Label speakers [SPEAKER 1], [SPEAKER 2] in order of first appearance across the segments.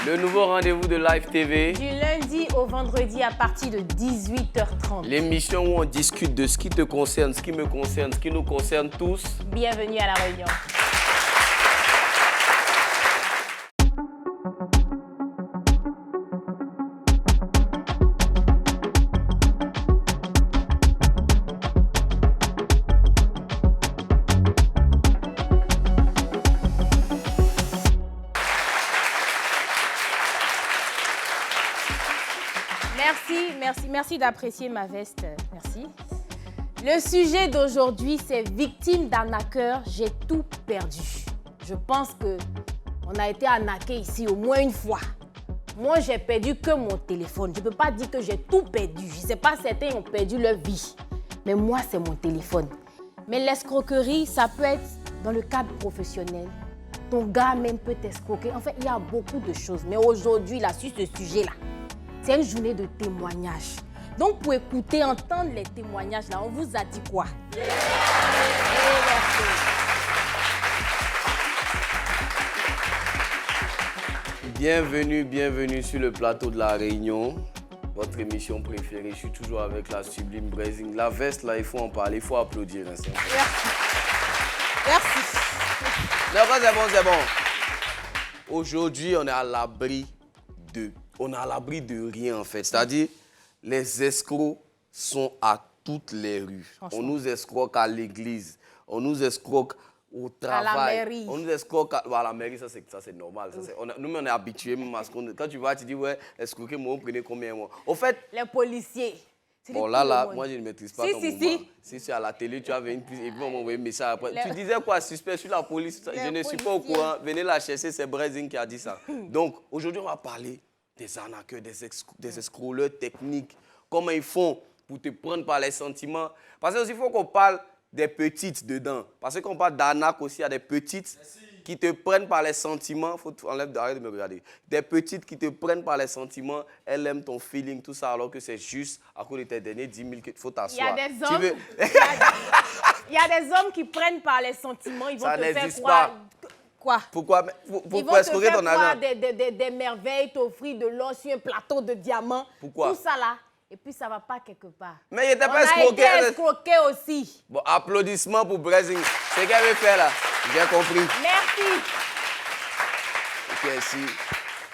[SPEAKER 1] Le nouveau rendez-vous de Live TV.
[SPEAKER 2] Du lundi au vendredi à partir de 18h30.
[SPEAKER 1] L'émission où on discute de ce qui te concerne, ce qui me concerne, ce qui nous concerne tous.
[SPEAKER 2] Bienvenue à La Réunion. Merci d'apprécier ma veste. Merci. Le sujet d'aujourd'hui, c'est victime d'arnaqueur, j'ai tout perdu. Je pense qu'on a été arnaqué ici au moins une fois. Moi, j'ai perdu que mon téléphone. Je ne peux pas dire que j'ai tout perdu. Je ne sais pas, certains ont perdu leur vie. Mais moi, c'est mon téléphone. Mais l'escroquerie, ça peut être dans le cadre professionnel. Ton gars même peut t'escroquer. En fait, il y a beaucoup de choses. Mais aujourd'hui, là, sur ce sujet-là, c'est une journée de témoignages. Donc, pour écouter, entendre les témoignages, là, on vous a dit quoi?
[SPEAKER 1] Bienvenue sur le plateau de La Réunion. Votre émission préférée. Je suis toujours avec la sublime Brazing. La veste, là, il faut en parler, il faut applaudir. Hein,
[SPEAKER 2] Merci.
[SPEAKER 1] Non, c'est bon. Aujourd'hui, on est à l'abri de rien, en fait. C'est-à-dire, les escrocs sont à toutes les rues. On nous escroque à l'église, on nous escroque au travail.
[SPEAKER 2] À la mairie.
[SPEAKER 1] On nous escroque à la mairie, ça c'est normal. Nous, on est habitués. Quand tu vas, tu dis, ouais, escroquer, moi, vous prenez combien, moi? Au fait...
[SPEAKER 2] Les policiers.
[SPEAKER 1] Bon, là, moi, je ne maîtrise pas ton mouvement.
[SPEAKER 2] Si
[SPEAKER 1] c'est à la télé, tu avais une piste et puis on m'a envoyé un message après. Tu disais quoi, suspect sur la police? Je ne suis pas au courant. Venez la chercher, c'est Brazing qui a dit ça. Donc, aujourd'hui, on va parler des arnaqueurs, des escroqueurs techniques. Comment ils font pour te prendre par les sentiments. Parce que aussi, il faut qu'on parle des petites dedans. Parce que quand on parle d'arnaque aussi, il y a des petites qui te prennent par les sentiments. Arrête de me regarder. Des petites qui te prennent par les sentiments. Elles aiment ton feeling, tout ça, alors que c'est juste à cause de tes derniers 10 000 qu'il faut t'asseoir.
[SPEAKER 2] Il y a des hommes... Il y a des hommes qui prennent par les sentiments. Ils vont
[SPEAKER 1] ça
[SPEAKER 2] te faire
[SPEAKER 1] n'existe
[SPEAKER 2] croire...
[SPEAKER 1] pas.
[SPEAKER 2] Quoi?
[SPEAKER 1] Pourquoi?
[SPEAKER 2] Ils vont te faire croire des merveilles, t'offrir de l'or sur un plateau de diamants.
[SPEAKER 1] Pourquoi?
[SPEAKER 2] Tout ça là. Et puis ça va pas quelque part.
[SPEAKER 1] Mais il n'était pas
[SPEAKER 2] escroqué. On a été escroqué aussi.
[SPEAKER 1] Bon, applaudissements pour Brazing. C'est ce qu'elle veut faire là. J'ai compris.
[SPEAKER 2] Merci.
[SPEAKER 1] Ok, si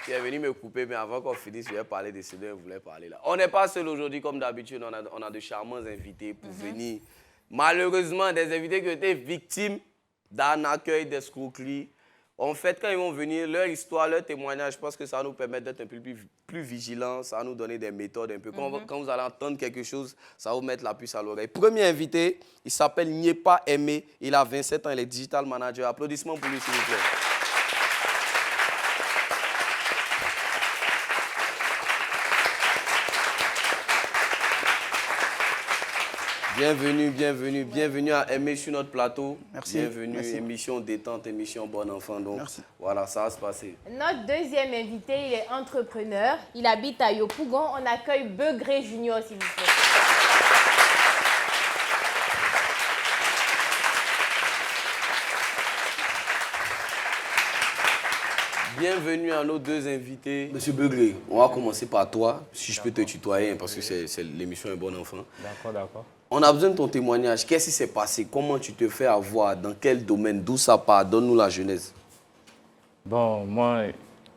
[SPEAKER 1] tu es venu me couper, mais avant qu'on finisse, je vais parler de ce dont je voulais parler là. On n'est pas seul aujourd'hui comme d'habitude. On a de charmants invités pour venir. Malheureusement, des invités qui ont été victimes d'arnaqueurs, d'escroqueries. En fait, quand ils vont venir, leur histoire, leur témoignage, je pense que ça va nous permettre d'être un peu plus vigilants, ça va nous donner des méthodes un peu. Quand vous allez entendre quelque chose, ça va vous mettre la puce à l'oreille. Premier invité, il s'appelle Nyepa Aimé, il a 27 ans, il est digital manager. Applaudissements pour lui, s'il vous plaît. Bienvenue à Aimé sur notre plateau.
[SPEAKER 3] Merci.
[SPEAKER 1] Bienvenue, émission détente, émission bon enfant. Donc, voilà, ça va se passer.
[SPEAKER 2] Notre deuxième invité, il est entrepreneur. Il habite à Yopougon. On accueille Begré Junior, s'il vous plaît.
[SPEAKER 1] Bienvenue à nos deux invités. Monsieur Begré, on va commencer par toi, si je peux te tutoyer, parce que c'est l'émission Un bon enfant.
[SPEAKER 3] D'accord.
[SPEAKER 1] On a besoin de ton témoignage. Qu'est-ce qui s'est passé? Comment tu te fais avoir? Dans quel domaine? D'où ça part? Donne-nous la genèse.
[SPEAKER 3] Bon, moi,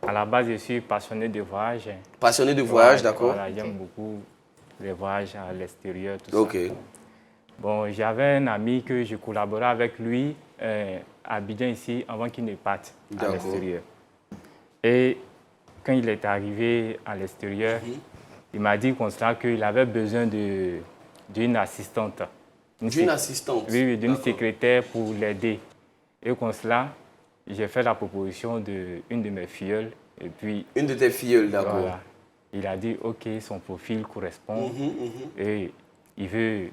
[SPEAKER 3] à la base, je suis passionné de voyage.
[SPEAKER 1] Passionné de voyage, d'accord.
[SPEAKER 3] Voilà, j'aime beaucoup les voyages à l'extérieur, tout
[SPEAKER 1] ça.
[SPEAKER 3] Bon, j'avais un ami que je collaborais avec lui à Abidjan ici avant qu'il ne parte à l'extérieur. Et quand il est arrivé à l'extérieur, il m'a dit qu'il avait besoin d'une assistante.
[SPEAKER 1] D'une assistante?
[SPEAKER 3] Oui, d'une secrétaire pour l'aider. Et comme cela, j'ai fait la proposition d'une de mes filleules. Et puis,
[SPEAKER 1] une de tes filleules, d'accord.
[SPEAKER 3] Voilà. Il a dit, OK, son profil correspond et il veut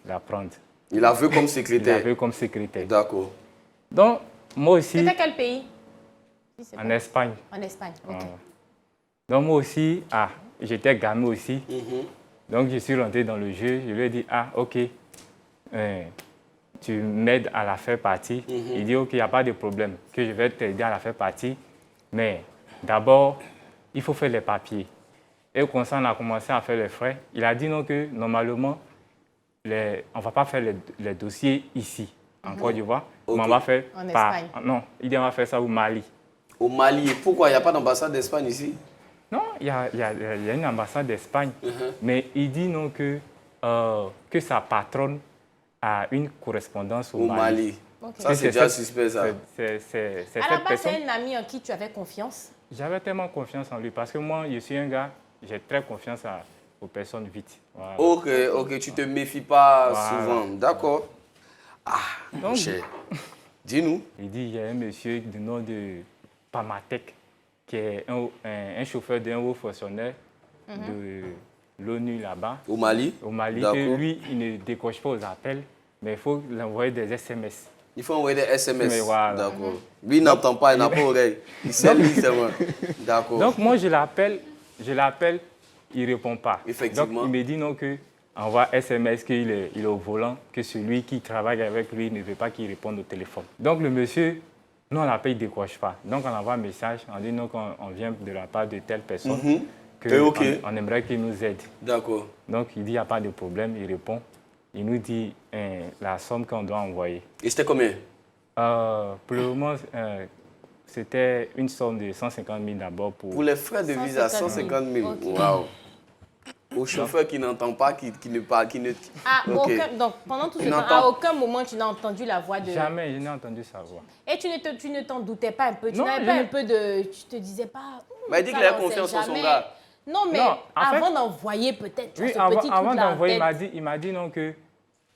[SPEAKER 3] la prendre.
[SPEAKER 1] Il la veut comme secrétaire?
[SPEAKER 3] Il la veut comme secrétaire.
[SPEAKER 1] D'accord.
[SPEAKER 3] Donc, moi aussi...
[SPEAKER 2] C'était quel pays?
[SPEAKER 3] En Espagne.
[SPEAKER 2] En Espagne, OK.
[SPEAKER 3] Donc, moi aussi, j'étais gamin aussi. Donc, je suis rentré dans le jeu. Je lui ai dit, OK, tu m'aides à la faire partie. Il dit, OK, il n'y a pas de problème, que je vais t'aider à la faire partie. Mais d'abord, il faut faire les papiers. Et comme ça, on a commencé à faire les frais. Il a dit non, que normalement, on ne va pas faire les dossiers ici, en Côte d'Ivoire.
[SPEAKER 1] Okay.
[SPEAKER 3] Mais on va faire
[SPEAKER 2] en Espagne.
[SPEAKER 3] Non, il dit on va faire ça au Mali.
[SPEAKER 1] Au Mali. Pourquoi il n'y a pas d'ambassade d'Espagne ici?
[SPEAKER 3] Non, il y a une ambassade d'Espagne. Mais il dit non, que sa patronne a une correspondance au Mali.
[SPEAKER 2] Okay.
[SPEAKER 1] Ça, c'est déjà suspect, ça.
[SPEAKER 2] À la base, c'est un ami en qui tu avais confiance?
[SPEAKER 3] J'avais tellement confiance en lui parce que moi, je suis un gars, j'ai très confiance aux personnes vite. Voilà.
[SPEAKER 1] Ok, tu ne te méfies pas
[SPEAKER 3] Voilà.
[SPEAKER 1] souvent. D'accord. Ah, mon
[SPEAKER 3] Donc,
[SPEAKER 1] cher. Dis-nous.
[SPEAKER 3] il dit, il y a un monsieur du nom de Pamatek qui est un chauffeur d'un haut fonctionnaire de l'ONU là-bas.
[SPEAKER 1] Au Mali?
[SPEAKER 3] Au Mali,
[SPEAKER 1] D'accord.
[SPEAKER 3] que lui, il ne décroche pas aux appels, mais il faut lui envoyer des SMS.
[SPEAKER 1] Il faut envoyer des SMS.
[SPEAKER 3] Mais voilà.
[SPEAKER 1] D'accord. Lui, il n'entend pas, il n'a pas d'oreille. Il sait lire seulement. D'accord.
[SPEAKER 3] Donc moi, je l'appelle, il ne répond pas.
[SPEAKER 1] Effectivement.
[SPEAKER 3] Donc il me dit non, que envoie SMS qu'il est au volant, que celui qui travaille avec lui ne veut pas qu'il réponde au téléphone. Donc le monsieur, nous on l'appelle, il ne décroche pas. Donc on envoie un message, on dit non, qu'on vient de la part de telle personne, on aimerait qu'il nous aide.
[SPEAKER 1] D'accord.
[SPEAKER 3] Donc il dit il n'y a pas de problème, il répond. Il nous dit la somme qu'on doit envoyer.
[SPEAKER 1] Et c'était combien?
[SPEAKER 3] Pour le moment, c'était une somme de 150 000 d'abord
[SPEAKER 1] Pour les frais de visa, 150 000.
[SPEAKER 2] Okay.
[SPEAKER 1] Waouh. Au chauffeur qui n'entend pas, qui ne parle, qui ne... Okay.
[SPEAKER 2] Donc, pendant tout ce temps, à aucun moment, tu n'as entendu la voix de...
[SPEAKER 3] Jamais, je n'ai entendu sa voix.
[SPEAKER 2] Et tu ne t'en doutais pas un peu? Tu
[SPEAKER 3] Non,
[SPEAKER 2] n'avais pas un peu de... Tu te disais pas...
[SPEAKER 1] Mais il dit qu'il a confiance en son gars.
[SPEAKER 2] Non, mais
[SPEAKER 3] Non,
[SPEAKER 2] avant d'envoyer peut-être
[SPEAKER 3] Oui,
[SPEAKER 2] ce petit
[SPEAKER 3] avant
[SPEAKER 2] truc-là en
[SPEAKER 3] d'envoyer,
[SPEAKER 2] tête.
[SPEAKER 3] il m'a dit non que...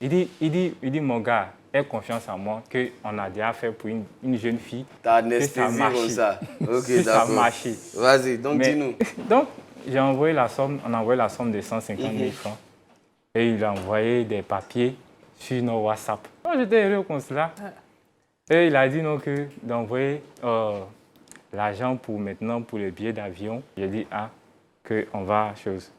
[SPEAKER 3] Il dit mon gars, aie confiance en moi, qu'on a déjà fait pour une jeune fille.
[SPEAKER 1] T'as anesthésié comme ça. Ok,
[SPEAKER 3] ça a
[SPEAKER 1] d'accord.
[SPEAKER 3] marché.
[SPEAKER 1] Vas-y, donc dis-nous.
[SPEAKER 3] Donc, on a envoyé la somme de 150 000 francs. Et il a envoyé des papiers sur nos WhatsApp. Moi, j'étais heureux au consulat. Et il a dit non, que d'envoyer l'argent pour maintenant pour le billet d'avion. J'ai dit, qu'on va chose.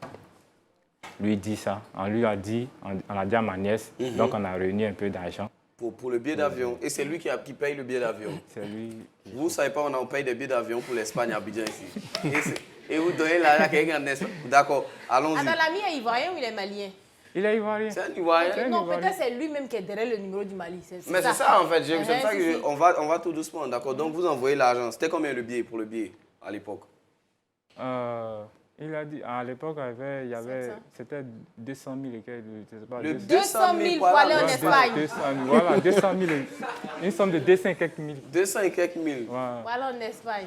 [SPEAKER 3] Lui dit ça. On lui a dit, on a dit à ma nièce. Donc, on a réuni un peu d'argent.
[SPEAKER 1] Pour le billet d'avion. Et c'est lui qui paye le billet d'avion.
[SPEAKER 3] C'est lui.
[SPEAKER 1] Vous ne savez pas, on paye des billets d'avion pour l'Espagne à Abidjan ici. Et vous donnez l'argent à quelqu'un en Espagne. D'accord, allons-y.
[SPEAKER 2] Attends, l'ami est ivoirien ou il est malien?
[SPEAKER 3] Il est ivoirien.
[SPEAKER 1] C'est un Ivoirien.
[SPEAKER 2] Non, peut-être c'est lui-même qui est derrière le numéro du Mali.
[SPEAKER 1] Mais c'est ça en fait, c'est ça
[SPEAKER 2] Si.
[SPEAKER 1] que on va tout doucement, d'accord. Donc vous envoyez l'argent. C'était combien le billet pour le billet à l'époque?
[SPEAKER 3] Il a dit, à l'époque, c'était 200 000 et quelques, je sais pas.
[SPEAKER 1] Le
[SPEAKER 2] 200 000 pour aller en Espagne.
[SPEAKER 3] 200 000, voilà, 200 000, une somme de 200 et quelques mille.
[SPEAKER 1] 200 et quelques mille.
[SPEAKER 3] Voilà.
[SPEAKER 2] Voilà en Espagne.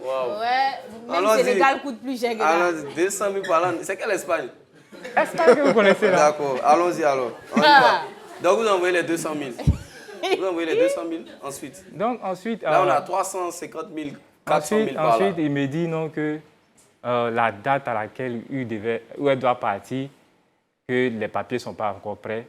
[SPEAKER 1] Waouh.
[SPEAKER 2] Ouais, même
[SPEAKER 1] Allons-y.
[SPEAKER 2] Sénégal coûte plus cher que là.
[SPEAKER 1] Alors 200 000 par an. C'est quelle Espagne?
[SPEAKER 3] Espagne que vous connaissez là.
[SPEAKER 1] D'accord, allons-y alors. On y va. Donc vous envoyez les 200 000. Vous envoyez les 200 000 ensuite.
[SPEAKER 3] Donc ensuite...
[SPEAKER 1] Là on a 350 000, 400 000 par là.
[SPEAKER 3] Ensuite, il me dit non que la date à laquelle où elle doit partir, que les papiers ne sont pas encore prêts,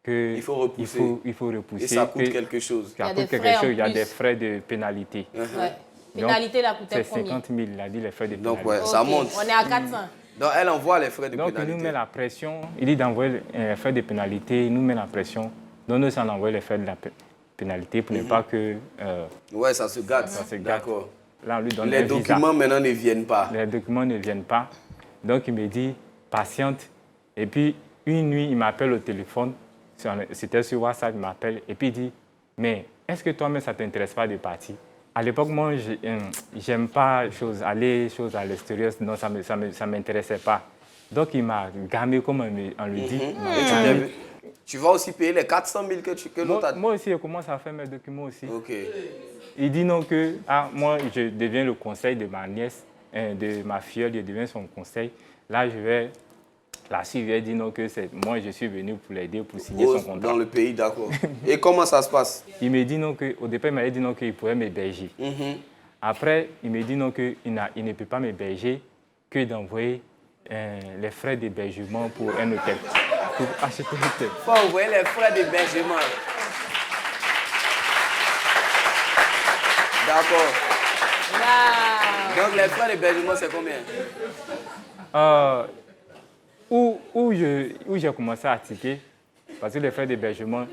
[SPEAKER 1] Il faut repousser.
[SPEAKER 3] Il faut repousser.
[SPEAKER 1] Et ça coûte quelque chose.
[SPEAKER 3] Ça
[SPEAKER 2] Il y a
[SPEAKER 3] coûte
[SPEAKER 2] des
[SPEAKER 3] quelque
[SPEAKER 2] frais en
[SPEAKER 3] chose, il y a
[SPEAKER 2] plus.
[SPEAKER 3] des frais de pénalité.
[SPEAKER 2] Ouais. Pénalité, la coûtait
[SPEAKER 3] C'est
[SPEAKER 2] combien?
[SPEAKER 3] 50 000, il a dit les frais de pénalité.
[SPEAKER 1] Donc ouais, ça
[SPEAKER 2] Ok,
[SPEAKER 1] monte.
[SPEAKER 2] on est à 400.
[SPEAKER 1] Donc elle envoie les frais de
[SPEAKER 3] Donc il
[SPEAKER 1] pénalité.
[SPEAKER 3] nous met la pression, il dit d'envoyer les frais de pénalité, il nous met la pression. Donc nous, on envoie les frais de la pénalité pour ne pas que...
[SPEAKER 1] Ouais, ça se gâte.
[SPEAKER 3] Ça se gâte.
[SPEAKER 1] D'accord.
[SPEAKER 3] Là, on lui donne
[SPEAKER 1] Les
[SPEAKER 3] un visa.
[SPEAKER 1] documents maintenant ne viennent pas.
[SPEAKER 3] Les documents ne viennent pas. Donc il me dit, patiente. Et puis une nuit, il m'appelle au téléphone. C'était sur WhatsApp, il m'appelle. Et puis il dit, mais est-ce que toi-même, ça ne t'intéresse pas de partir? À l'époque, moi, j'aime pas aller à l'extérieur, non, ça m'intéressait pas. Donc il m'a gamé comme on le dit.
[SPEAKER 1] Et tu vas aussi payer les 400 000 que l'autre a...
[SPEAKER 3] Moi aussi, je commence à faire mes documents aussi.
[SPEAKER 1] Ok.
[SPEAKER 3] Il dit non que moi, je deviens le conseil de ma nièce, de ma filleule, je deviens son conseil. Là, je vais la suivre. Elle dit non que moi, je suis venu pour l'aider, pour signer son contrat.
[SPEAKER 1] Dans le pays, d'accord. Et comment ça se passe?
[SPEAKER 3] Il me dit non que, au départ, il m'a dit non qu'il pourrait m'héberger. Après, il me dit non qu'il ne peut pas m'héberger, que d'envoyer les frais d'hébergement pour un hôtel, pour acheter un hôtel.
[SPEAKER 1] Il faut envoyer les frais d'hébergement. D'accord.
[SPEAKER 2] Wow.
[SPEAKER 1] Donc les frais d'hébergement, c'est combien?
[SPEAKER 3] Où j'ai commencé à tiquer, parce que les frais d'hébergement,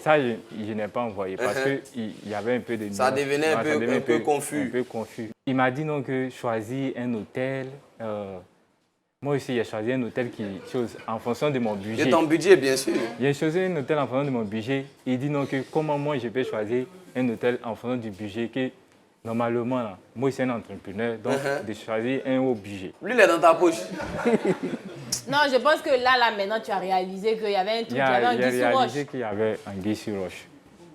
[SPEAKER 3] ça, je n'ai pas envoyé parce qu'il y avait un peu de...
[SPEAKER 1] Ça devenait un peu confus.
[SPEAKER 3] Un peu confus. Il m'a dit non que choisis un hôtel. Moi aussi, j'ai choisi un hôtel qui chose en fonction de mon budget.
[SPEAKER 1] De ton budget, bien sûr.
[SPEAKER 3] J'ai choisi un hôtel en fonction de mon budget. Il dit non que comment moi je peux choisir un hôtel en fonction du budget que normalement, là, moi je suis un entrepreneur, donc de choisir un haut budget.
[SPEAKER 1] Lui, il est dans ta poche.
[SPEAKER 2] Non, je pense que là, maintenant, tu as réalisé qu'il y avait un truc, il y avait un
[SPEAKER 3] J'ai
[SPEAKER 2] guy sur roche.
[SPEAKER 3] réalisé qu'il y avait un guy sur roche.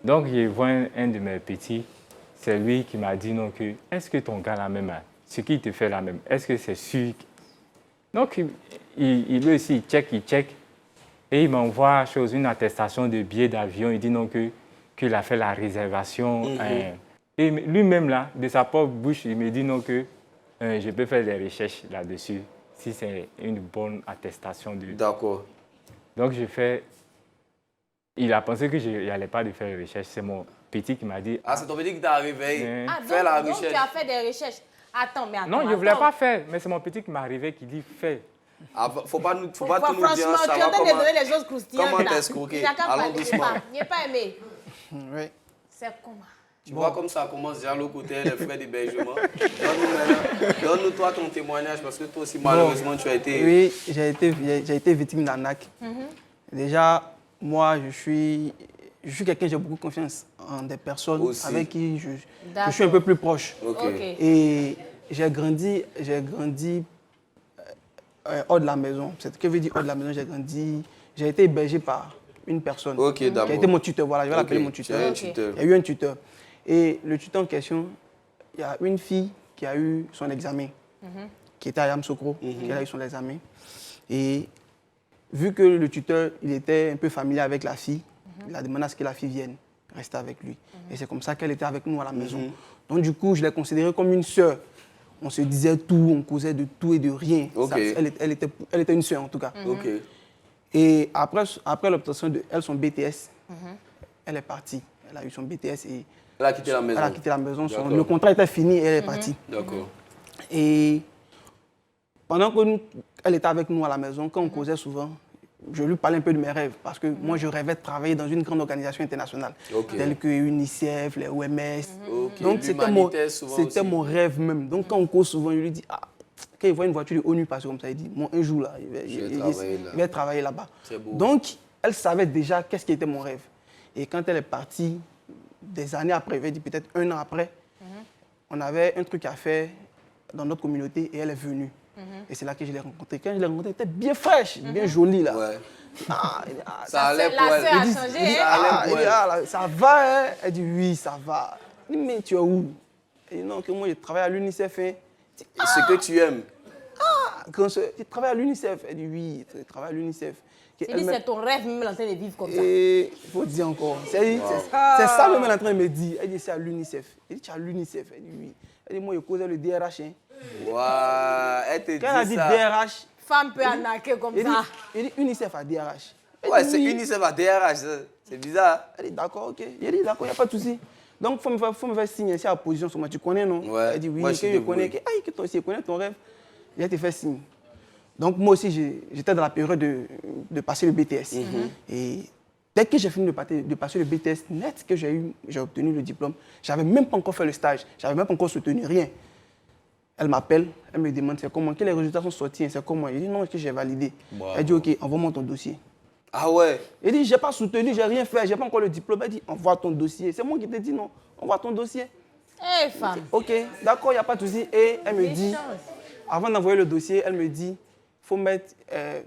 [SPEAKER 3] Donc, je vois un de mes petits, c'est lui qui m'a dit non que est-ce que ton gars là même, ce qu'il te fait là même, est-ce que c'est sûr? Donc, il aussi, il check. Et il m'envoie une attestation de billet d'avion. Il dit non qu'il a fait la réservation. Et lui-même, là, de sa propre bouche, il me dit non que je peux faire des recherches là-dessus, si c'est une bonne attestation.
[SPEAKER 1] D'accord.
[SPEAKER 3] Donc, je fais... Il a pensé que je n'allais pas de faire des recherches. C'est mon petit qui m'a dit...
[SPEAKER 1] Ah, c'est ton petit qui t'a réveillé. Fais la recherche.
[SPEAKER 2] Donc, tu as fait des recherches. Attends, mais attends.
[SPEAKER 3] Non, je ne voulais pas faire, mais c'est mon petit qui m'est arrivé qui dit fais.
[SPEAKER 1] Ah, faut pas tout nous dire.
[SPEAKER 2] Franchement, tu es en train de donner les choses croustillantes.
[SPEAKER 1] Comment t'escroquer? Allons doucement.
[SPEAKER 2] Il n'est pas aimé.
[SPEAKER 4] Oui.
[SPEAKER 2] C'est comment?
[SPEAKER 1] Tu vois comme ça commence déjà l'autre côté, les frais d'hébergement. Donne-nous toi ton témoignage parce que toi aussi, malheureusement, tu as été...
[SPEAKER 4] Oui, j'ai été victime d'arnaque. Déjà, moi, je suis quelqu'un, j'ai beaucoup confiance en des personnes aussi, avec qui je suis un peu plus proche.
[SPEAKER 1] Okay.
[SPEAKER 4] Et j'ai grandi hors de la maison. C'est ce que veut dire hors de la maison, j'ai été hébergé par une personne qui a été mon tuteur. Voilà, je vais l'appeler mon tuteur. Il y a eu un tuteur. Et le tuteur en question, il y a une fille qui a eu son examen, qui était à Yamoussoukro, qui a eu son examen. Et vu que le tuteur, il était un peu familier avec la fille, il a demandé à ce que la fille vienne rester avec lui. Et c'est comme ça qu'elle était avec nous à la maison. Donc du coup, je l'ai considérée comme une sœur. On se disait tout, on causait de tout et de rien. Ça, elle était une sœur en tout cas. Et après l'obtention de son BTS, elle est partie. Elle a eu son BTS et
[SPEAKER 1] elle a quitté la maison.
[SPEAKER 4] Elle a quitté la maison. Le contrat était fini et elle est partie.
[SPEAKER 1] D'accord.
[SPEAKER 4] Et pendant qu'elle était avec nous à la maison, quand on causait souvent, je lui parlais un peu de mes rêves parce que moi, je rêvais de travailler dans une grande organisation internationale, telle que UNICEF, les OMS. Donc, c'était mon rêve même. Donc, quand on cause souvent, je lui dis, quand il voit une voiture de ONU passer comme ça, il dit, un jour, là, il va travailler là-bas. Donc, elle savait déjà qu'est-ce qui était mon rêve. Et quand elle est partie, des années après, je vais dire peut-être 1 an après, on avait un truc à faire dans notre communauté et elle est venue. Et c'est là que je l'ai rencontrée. Quand je l'ai rencontrée, elle était bien fraîche, bien jolie là.
[SPEAKER 1] Ouais.
[SPEAKER 4] Ça
[SPEAKER 1] allait pour elle.
[SPEAKER 2] La sœur a changé.
[SPEAKER 4] Ça va, hein? Elle dit oui, ça va. Je dis, mais tu es où? Elle dit non, que moi je travaille à l'UNICEF. Hein.
[SPEAKER 1] Ce que tu aimes.
[SPEAKER 4] Tu travailles à l'UNICEF? Elle dit oui, je travaille à l'UNICEF.
[SPEAKER 2] C'est ton rêve même en train de vivre comme ça.
[SPEAKER 4] Et il faut dire encore. C'est ça même elle est en train de me dire. Elle dit c'est à l'UNICEF. Elle dit tu es à l'UNICEF? Elle dit oui. Elle dit moi je causais le DRH. Hein.
[SPEAKER 1] Waouh, elle te dit ça.
[SPEAKER 4] Quand elle a dit DRH.
[SPEAKER 2] Femme peut arnaquer comme ça.
[SPEAKER 4] Elle dit UNICEF à DRH.
[SPEAKER 1] Ouais, c'est UNICEF à DRH. C'est bizarre.
[SPEAKER 4] Elle dit d'accord, ok. Elle dit d'accord, il n'y a pas de souci. Donc il faut me faire signe ici à la position sur moi. Tu connais, non?
[SPEAKER 1] Ouais.
[SPEAKER 4] Elle dit oui,
[SPEAKER 1] moi,
[SPEAKER 4] que je connais. Que toi aussi, tu connais ton rêve. Il a te fait signe. Donc moi aussi, j'étais dans la période de passer le BTS. Et dès que j'ai fini de passer le BTS net, que j'ai obtenu le diplôme, je n'avais même pas encore fait le stage, je n'avais même pas encore soutenu rien. Elle m'appelle, elle me demande c'est comment, que les résultats sont sortis, c'est comment. Je dis non, que j'ai validé. Wow. Elle dit ok, envoie-moi ton dossier.
[SPEAKER 1] Ah ouais?
[SPEAKER 4] Elle dit j'ai pas soutenu, j'ai rien fait, j'ai pas encore le diplôme. Elle dit envoie ton dossier. C'est moi qui te dis non, envoie ton dossier.
[SPEAKER 2] Eh femme.
[SPEAKER 4] Ok, d'accord, il n'y a pas de souci. Et elle me dit, avant d'envoyer le dossier, elle me dit il faut mettre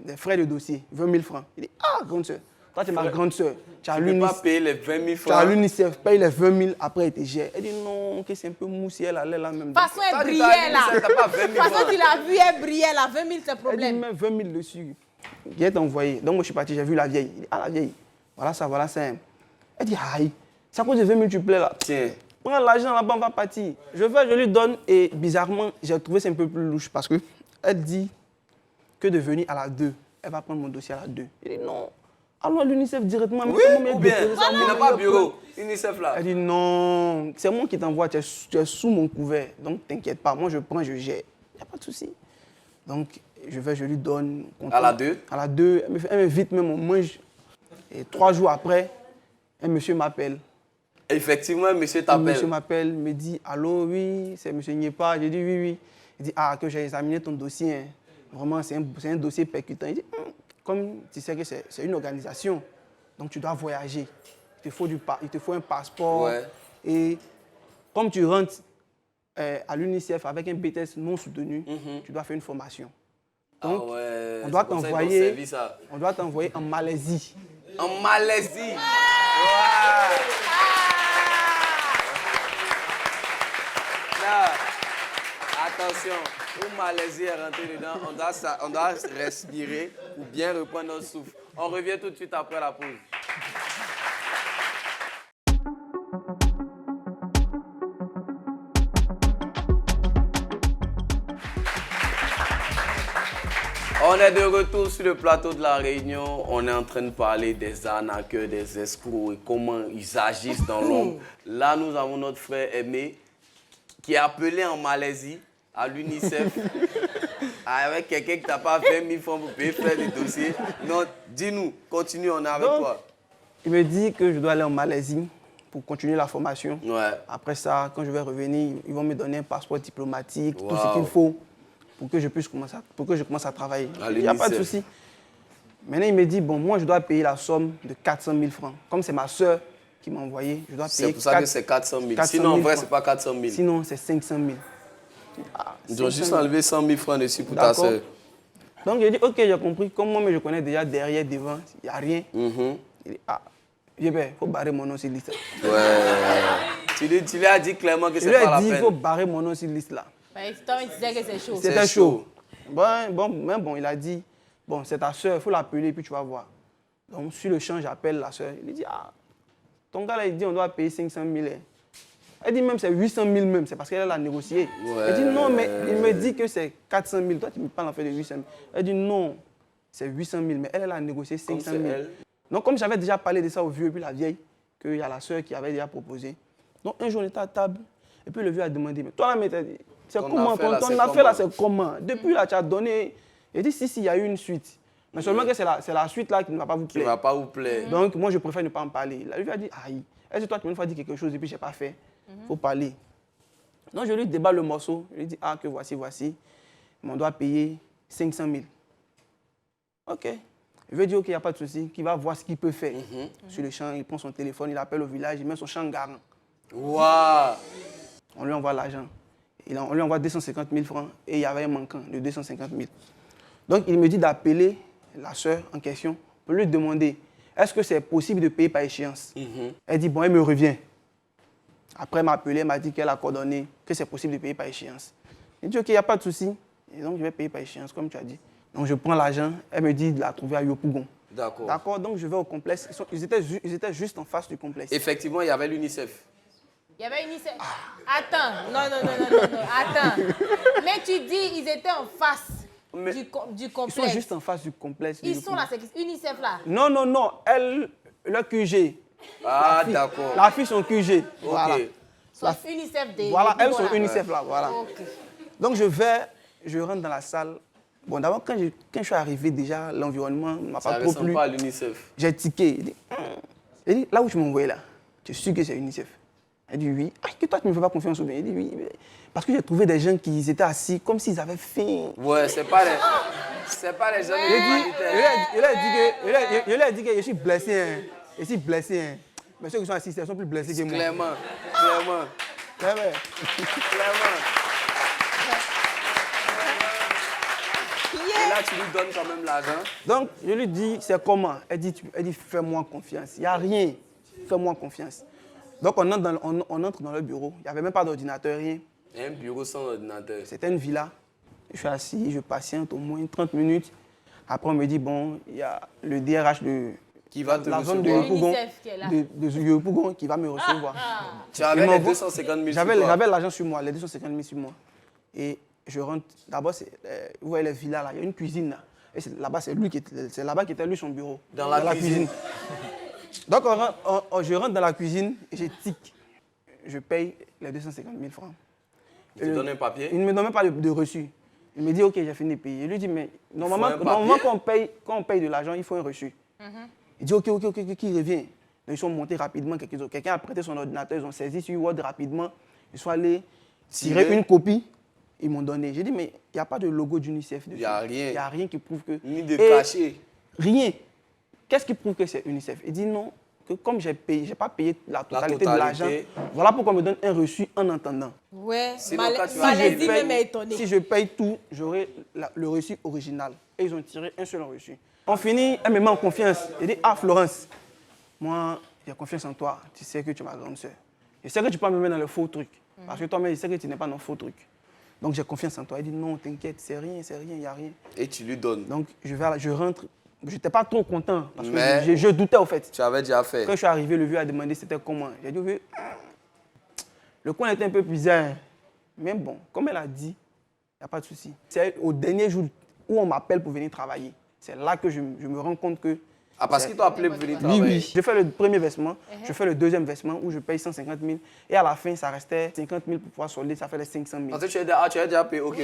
[SPEAKER 4] des frais de dossier, 20 000 francs. Il dit, ah, grande soeur, toi, tu es ma grande soeur. Tu
[SPEAKER 1] ne peux pas payer les 20 000 francs.
[SPEAKER 4] Tu as l'UNICEF, paye les 20 000, après, elle te gère. Elle dit, non, que c'est un peu moussé, elle allait là même.
[SPEAKER 2] De toute façon, elle brillait là. De toute façon, tu l'as vu, elle brillait là. 20 000, c'est le problème.
[SPEAKER 4] Elle dit, mets 20 000 dessus. Viens t'envoyer. Donc, moi, je suis parti, j'ai vu la vieille. Il dit, ah, la vieille, voilà ça, voilà ça. Elle dit, aïe, c'est à cause de 20 000 tu plais là.
[SPEAKER 1] Tiens.
[SPEAKER 4] Prends l'argent là-bas, on va partir. Je lui donne, et bizarrement, j'ai trouvé c'est un peu plus louche parce qu'elle dit que de venir à la 2. Elle va prendre mon dossier à la 2. Il dit non, allons à l'UNICEF directement.
[SPEAKER 1] Oui, ou bien, il n'a pas bureau, UNICEF là.
[SPEAKER 4] Elle dit non, c'est moi qui t'envoie, tu es sous mon couvert. Donc t'inquiète pas, moi je prends, je gère. Il n'y a pas de souci. Donc je lui donne.
[SPEAKER 1] À la 2?
[SPEAKER 4] À la 2, elle me vite même, on mange. Et 3 jours après, Un monsieur m'appelle.
[SPEAKER 1] Effectivement, un monsieur t'appelle.
[SPEAKER 4] Un monsieur m'appelle, me dit, allô, oui, c'est monsieur Niepa. J'ai dit, oui, oui. Il dit, ah, que j'ai examiné ton dossier. Hein. Vraiment, c'est un dossier percutant. Il dit, comme tu sais que c'est une organisation, donc tu dois voyager. Il te faut un passeport.
[SPEAKER 1] Ouais.
[SPEAKER 4] Et comme tu rentres à l'UNICEF avec un BTS non soutenu, tu dois faire une formation. Donc, on doit t'envoyer en Malaisie.
[SPEAKER 1] En Malaisie. Là, attention, où Malaisie est rentrée dedans, on doit respirer ou bien reprendre notre souffle. On revient tout de suite après la pause. On est de retour sur le plateau de La Réunion. On est en train de parler des arnaqueurs, des escrocs et comment ils agissent dans l'ombre. Là, nous avons notre frère Aimé qui est appelé en Malaisie à l'UNICEF avec quelqu'un qui t'a pas 20 000 francs pour payer faire des dossiers. Non, dis-nous, continue, on est avec toi.
[SPEAKER 4] Il me dit que je dois aller en Malaisie pour continuer la formation.
[SPEAKER 1] Ouais.
[SPEAKER 4] Après ça, quand je vais revenir, ils vont me donner un passeport diplomatique, tout ce qu'il faut pour que je puisse commence à travailler. Il n'y a pas de souci. Maintenant, il me dit, bon, moi, je dois payer la somme de 400 000 francs. Comme c'est ma soeur qui m'a envoyé, je dois payer.
[SPEAKER 1] C'est pour ça que c'est 400 000. Sinon, en vrai, ce n'est pas 400 000.
[SPEAKER 4] Sinon, c'est 500 000.
[SPEAKER 1] Ils ont juste enlevé 100 000 francs dessus pour ta soeur.
[SPEAKER 4] Donc, j'ai dit, OK, j'ai compris. Comme moi, mais je connais déjà derrière, devant, il n'y a rien. Il dit, il faut barrer mon nom sur liste.
[SPEAKER 1] Ouais. Tu lui as dit clairement que c'est pas la peine.
[SPEAKER 4] Je lui ai dit, il faut barrer mon nom sur liste là.
[SPEAKER 2] Mais toi, il disait que c'est chaud.
[SPEAKER 4] C'était chaud. Bon, il a dit, bon, c'est ta soeur, il faut l'appeler et puis tu vas voir. Donc, sur le champ, j'appelle la soeur. Il dit, ton gars là, il dit, on doit payer 500 000. Elle dit même, c'est 800 000 même, c'est parce qu'elle a négocié. Elle dit, non, mais il me dit que c'est 400 000. Toi, tu me parles en fait de 800 000. Elle dit, non, c'est 800 000, mais elle a négocié 500 000. Donc, comme j'avais déjà parlé de ça au vieux et puis la vieille, qu'il y a la soeur qui avait déjà proposé. Donc, un jour, on était à table, et puis le vieux a demandé, mais toi, là, mais c'est comment? Ton affaire là, c'est comment? Depuis là, tu as donné. Il dit, si, il y a eu une suite. Mais seulement que c'est la suite là qui ne va pas vous plaire.
[SPEAKER 1] Qui ne va pas vous plaire.
[SPEAKER 4] Donc, moi, je préfère ne pas en parler. Là, lui a dit, aïe, est-ce que toi, tu m'as une fois dit quelque chose et puis je n'ai pas fait? Il faut parler. Donc, je lui déballe le morceau. Je lui dis, que voici. Mais on doit payer 500 000. OK. Je lui ai dit, OK, il n'y a pas de souci. Qu'il va voir ce qu'il peut faire. Sur le champ, il prend son téléphone, il appelle au village, il met son champ garant.
[SPEAKER 1] Waouh!
[SPEAKER 4] On lui envoie l'argent. On lui envoie 250 000 francs et il y avait un manquant de 250 000. Donc, il me dit d'appeler la sœur en question pour lui demander est-ce que c'est possible de payer par échéance. Elle dit, bon, elle me revient. Après, elle m'a appelé, elle m'a dit qu'elle a coordonné que c'est possible de payer par échéance. Il dit, OK, il n'y a pas de souci. Et donc, je vais payer par échéance, comme tu as dit. Donc, je prends l'argent. Elle me dit de la trouver à Yopougon. D'accord, donc je vais au complexe. Ils étaient juste en face du complexe.
[SPEAKER 1] Effectivement, il y avait l'UNICEF.
[SPEAKER 2] Il y avait UNICEF. Attends, non, attends. Mais tu dis ils étaient en face du complexe.
[SPEAKER 4] Ils sont juste en face du complexe.
[SPEAKER 2] Ils sont là, c'est UNICEF là.
[SPEAKER 4] Non, le QG.
[SPEAKER 1] D'accord.
[SPEAKER 4] La fille sont QG.
[SPEAKER 1] Ok.
[SPEAKER 4] Voilà.
[SPEAKER 2] Sont UNICEF des.
[SPEAKER 4] Voilà, elles sont UNICEF là, voilà.
[SPEAKER 2] Okay.
[SPEAKER 4] Donc je rentre dans la salle. Bon, d'abord, quand je suis arrivé, déjà, l'environnement ne m'a pas trop plu.
[SPEAKER 1] Ça ressemble pas à l'UNICEF.
[SPEAKER 4] J'ai tiqué. Il dit, là où tu m'as envoyé là, tu es sûr que c'est UNICEF? Elle dit oui. Que toi, tu ne me fais pas confiance ou bien? Il dit oui. Parce que j'ai trouvé des gens qui étaient assis comme s'ils avaient faim.
[SPEAKER 1] Ouais, c'est pas les gens humanitaires.
[SPEAKER 4] Il lui a dit que je suis blessé. Hein. Je suis blessé. Hein. Mais ceux qui sont assis, ils sont plus blessés que moi.
[SPEAKER 1] Clairement. Et là, tu lui donnes quand même l'argent.
[SPEAKER 4] Donc, je lui dis, c'est comment? Elle dit, fais-moi confiance. Il n'y a rien. Fais-moi confiance. Donc, on entre dans le bureau. Il n'y avait même pas d'ordinateur, rien.
[SPEAKER 1] Un bureau sans ordinateur.
[SPEAKER 4] C'était une villa. Je suis assis, je patiente au moins 30 minutes. Après, on me dit, bon, il y a le DRH de la zone de Yopougon qui va me recevoir.
[SPEAKER 1] Tu avais les 250 000 sur toi?
[SPEAKER 4] J'avais l'argent sur moi, les 250 000 sur moi. Et je rentre. D'abord, vous voyez les villas là, il y a une cuisine là. Et là-bas, c'est là-bas qui était lui son bureau.
[SPEAKER 1] Dans la cuisine.
[SPEAKER 4] Donc, je rentre dans la cuisine et je tique. Je paye les 250 000 francs.
[SPEAKER 1] Il te donne un papier?
[SPEAKER 4] Il ne me donne même pas de reçu. Il me dit, OK, j'ai fini de payer. Il lui dit, mais normalement quand on paye de l'argent, il faut un reçu. Il dit, OK, qui revient? ils sont montés rapidement. Quelqu'un a prêté son ordinateur, ils ont saisi sur Word rapidement. Ils sont allés tirer une copie. Ils m'ont donné. J'ai dit, mais il n'y a pas de logo d'UNICEF dessus.
[SPEAKER 1] Il n'y a rien.
[SPEAKER 4] Il n'y a rien qui prouve que...
[SPEAKER 1] Ni de cachet.
[SPEAKER 4] Rien. Qu'est-ce qui prouve que c'est UNICEF? Il dit non, que comme je n'ai pas payé la totalité de l'argent, voilà pourquoi on me donne un reçu en entendant.
[SPEAKER 2] Ouais,
[SPEAKER 4] Malaisie même est étonné. Si je paye tout, j'aurai le reçu original. Et ils ont tiré un seul reçu. On finit, elle me met en confiance. Elle dit, ah Florence, moi, j'ai confiance en toi. Tu sais que tu es ma grande soeur. Je sais que tu peux me mettre dans le faux truc. Parce que toi-même, je sais que tu n'es pas dans le faux truc. Donc j'ai confiance en toi. Elle dit non, t'inquiète, c'est rien, il n'y a rien.
[SPEAKER 1] Et tu lui donnes.
[SPEAKER 4] Donc je rentre. Je n'étais pas trop content parce que je doutais au fait.
[SPEAKER 1] Tu avais déjà fait.
[SPEAKER 4] Quand je suis arrivé, le vieux a demandé c'était comment. J'ai dit au vieux, le coin était un peu bizarre. Mais bon, comme elle a dit, il n'y a pas de souci. C'est au dernier jour où on m'appelle pour venir travailler. C'est là que je me rends compte que...
[SPEAKER 1] Ah, parce qu'ils t'ont appelé pour venir travailler?
[SPEAKER 4] Oui. Je fais le premier versement, je fais le deuxième versement où je paye 150 000. Et à la fin, ça restait 50 000 pour pouvoir solder, ça fait les 500 000.
[SPEAKER 1] Parce que tu as déjà payé, ok.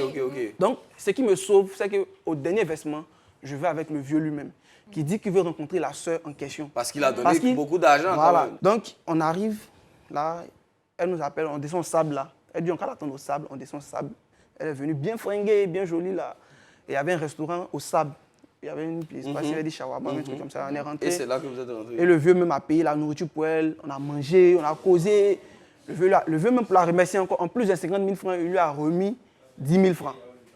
[SPEAKER 4] Donc, ce qui me sauve, c'est qu'au dernier versement, je vais avec le vieux lui-même, qui dit qu'il veut rencontrer la sœur en question.
[SPEAKER 1] Parce qu'il a donné beaucoup d'argent.
[SPEAKER 4] Voilà. Donc, on arrive là, elle nous appelle, on descend au sable là. Elle dit, on va l'attendre au sable, on descend au sable. Elle est venue bien fringuée, bien jolie là. Et il y avait un restaurant au sable. Il y avait une pièce, il y avait des shawarma, un truc comme ça. On est rentré.
[SPEAKER 1] Et c'est là que vous êtes rentré.
[SPEAKER 4] Et le vieux même a payé la nourriture pour elle. On a mangé, on a causé. Le vieux même pour la remercier encore, en plus de 50 000 francs, il lui a remis 10 000 francs.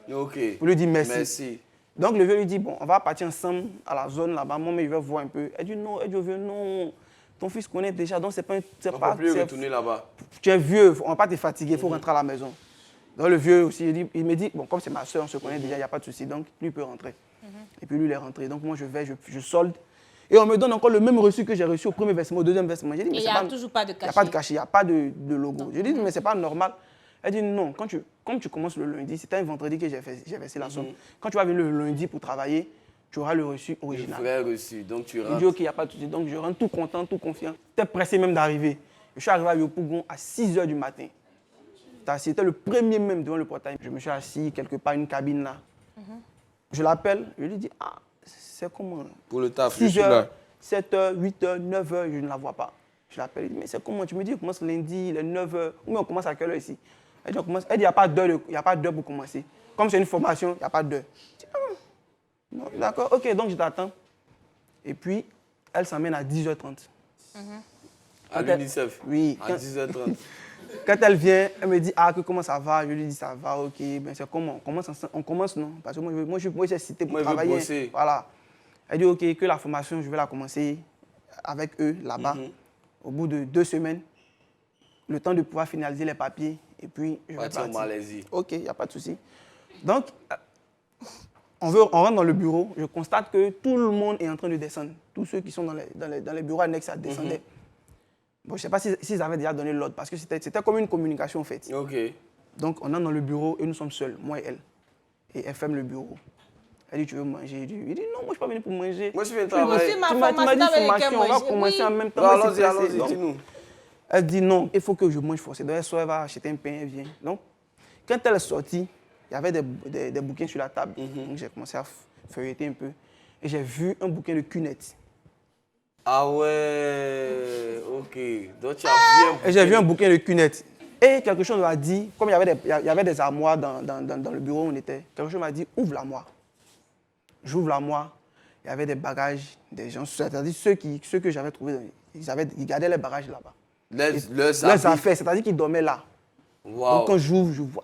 [SPEAKER 1] Ok.
[SPEAKER 4] Pour lui dire merci. Donc le vieux lui dit, bon, on va partir ensemble à la zone là-bas, moi, mais je vais voir un peu. Elle dit non, elle dit au vieux, non, ton fils connaît déjà, donc c'est pas...
[SPEAKER 1] On ne peut plus retourner là-bas.
[SPEAKER 4] Tu es vieux, on ne va pas te fatiguer, il faut rentrer à la maison. Donc le vieux aussi, il me dit, bon, comme c'est ma soeur, on se connaît déjà, il n'y a pas de souci, donc lui il peut rentrer. Et puis lui il est rentré, donc moi je vais, je solde. Et on me donne encore le même reçu que j'ai reçu au premier versement, au deuxième versement. J'ai dit, mais
[SPEAKER 2] il n'y a toujours pas de cachet.
[SPEAKER 4] Il n'y a pas de cachet, il n'y a pas de logo. Je dis, mais c'est pas normal. Elle dit non, comme tu commences le lundi, c'était un vendredi que j'ai versé la somme. Quand tu vas venir le lundi pour travailler, tu auras le reçu original.
[SPEAKER 1] Le vrai reçu, donc tu rentres.
[SPEAKER 4] Il dit ok, il n'y a pas de souci. Donc je rentre tout content, tout confiant. J'étais pressé même d'arriver. Je suis arrivé à Yopougon à 6 h du matin. C'était le premier même devant le portail. Je me suis assis quelque part, une cabine là. Je l'appelle, je lui dis, ah, c'est comment?
[SPEAKER 1] Pour le taf,
[SPEAKER 4] 6 h, 7 h, 8 h, 9 h, je ne la vois pas. Je l'appelle, il dit, mais c'est comment? Tu me dis, on commence lundi, les 9 h. Ou mais on commence à quelle heure ici? Elle dit, il n'y a pas d'heure pour commencer. Comme c'est une formation, il n'y a pas d'heure. D'accord, ok, donc je t'attends. Et puis, elle s'emmène à 10 h 30.
[SPEAKER 1] À l'UNICEF?
[SPEAKER 4] Oui.
[SPEAKER 1] À 10 h 30.
[SPEAKER 4] Quand elle vient, elle me dit, ah, comment ça va? Je lui dis, ça va, ok. Ben, c'est comment? On commence, non? Parce que moi, j'ai cité pour travailler. Voilà. Elle dit, ok, que la formation, je vais la commencer avec eux, là-bas. Au bout de 2 semaines, le temps de pouvoir finaliser les papiers. Et puis, je vais partir
[SPEAKER 1] en Malaisie.
[SPEAKER 4] Ok, il n'y a pas de souci. Donc, on rentre dans le bureau. Je constate que tout le monde est en train de descendre. Tous ceux qui sont dans les bureaux annexes, ça descendait. Bon, je ne sais pas s'ils avaient déjà donné l'ordre, parce que c'était comme une communication en fait.
[SPEAKER 1] Ok.
[SPEAKER 4] Donc, on entre dans le bureau et nous sommes seuls, moi et elle. Et elle ferme le bureau. Elle dit, tu veux manger? Il dit, non, moi je ne suis pas venu pour manger.
[SPEAKER 1] Moi je viens travailler.
[SPEAKER 4] Tu m'as dit formation, on va commencer en même temps.
[SPEAKER 1] Allons-y, dis-nous.
[SPEAKER 4] Elle dit, non, il faut que je mange forcément. Donc, elle sort, elle va acheter un pain, elle vient. Donc, quand elle est sortie, il y avait des bouquins sur la table. Donc, j'ai commencé à feuilleter un peu. Et j'ai vu un bouquin de cunettes.
[SPEAKER 1] Ah ouais, ok. Donc tu as vu un bouquin.
[SPEAKER 4] Et j'ai vu un bouquin de cunettes. Et quelque chose m'a dit, comme il y avait des armoires dans le bureau où on était, quelque chose m'a dit, ouvre l'armoire. J'ouvre l'armoire, il y avait des bagages des gens, c'est-à-dire ceux que j'avais trouvés, ils gardaient les bagages là-bas. Leurs affaires, c'est-à-dire qu'ils dormaient là.
[SPEAKER 1] Wow.
[SPEAKER 4] Donc quand j'ouvre, je vois.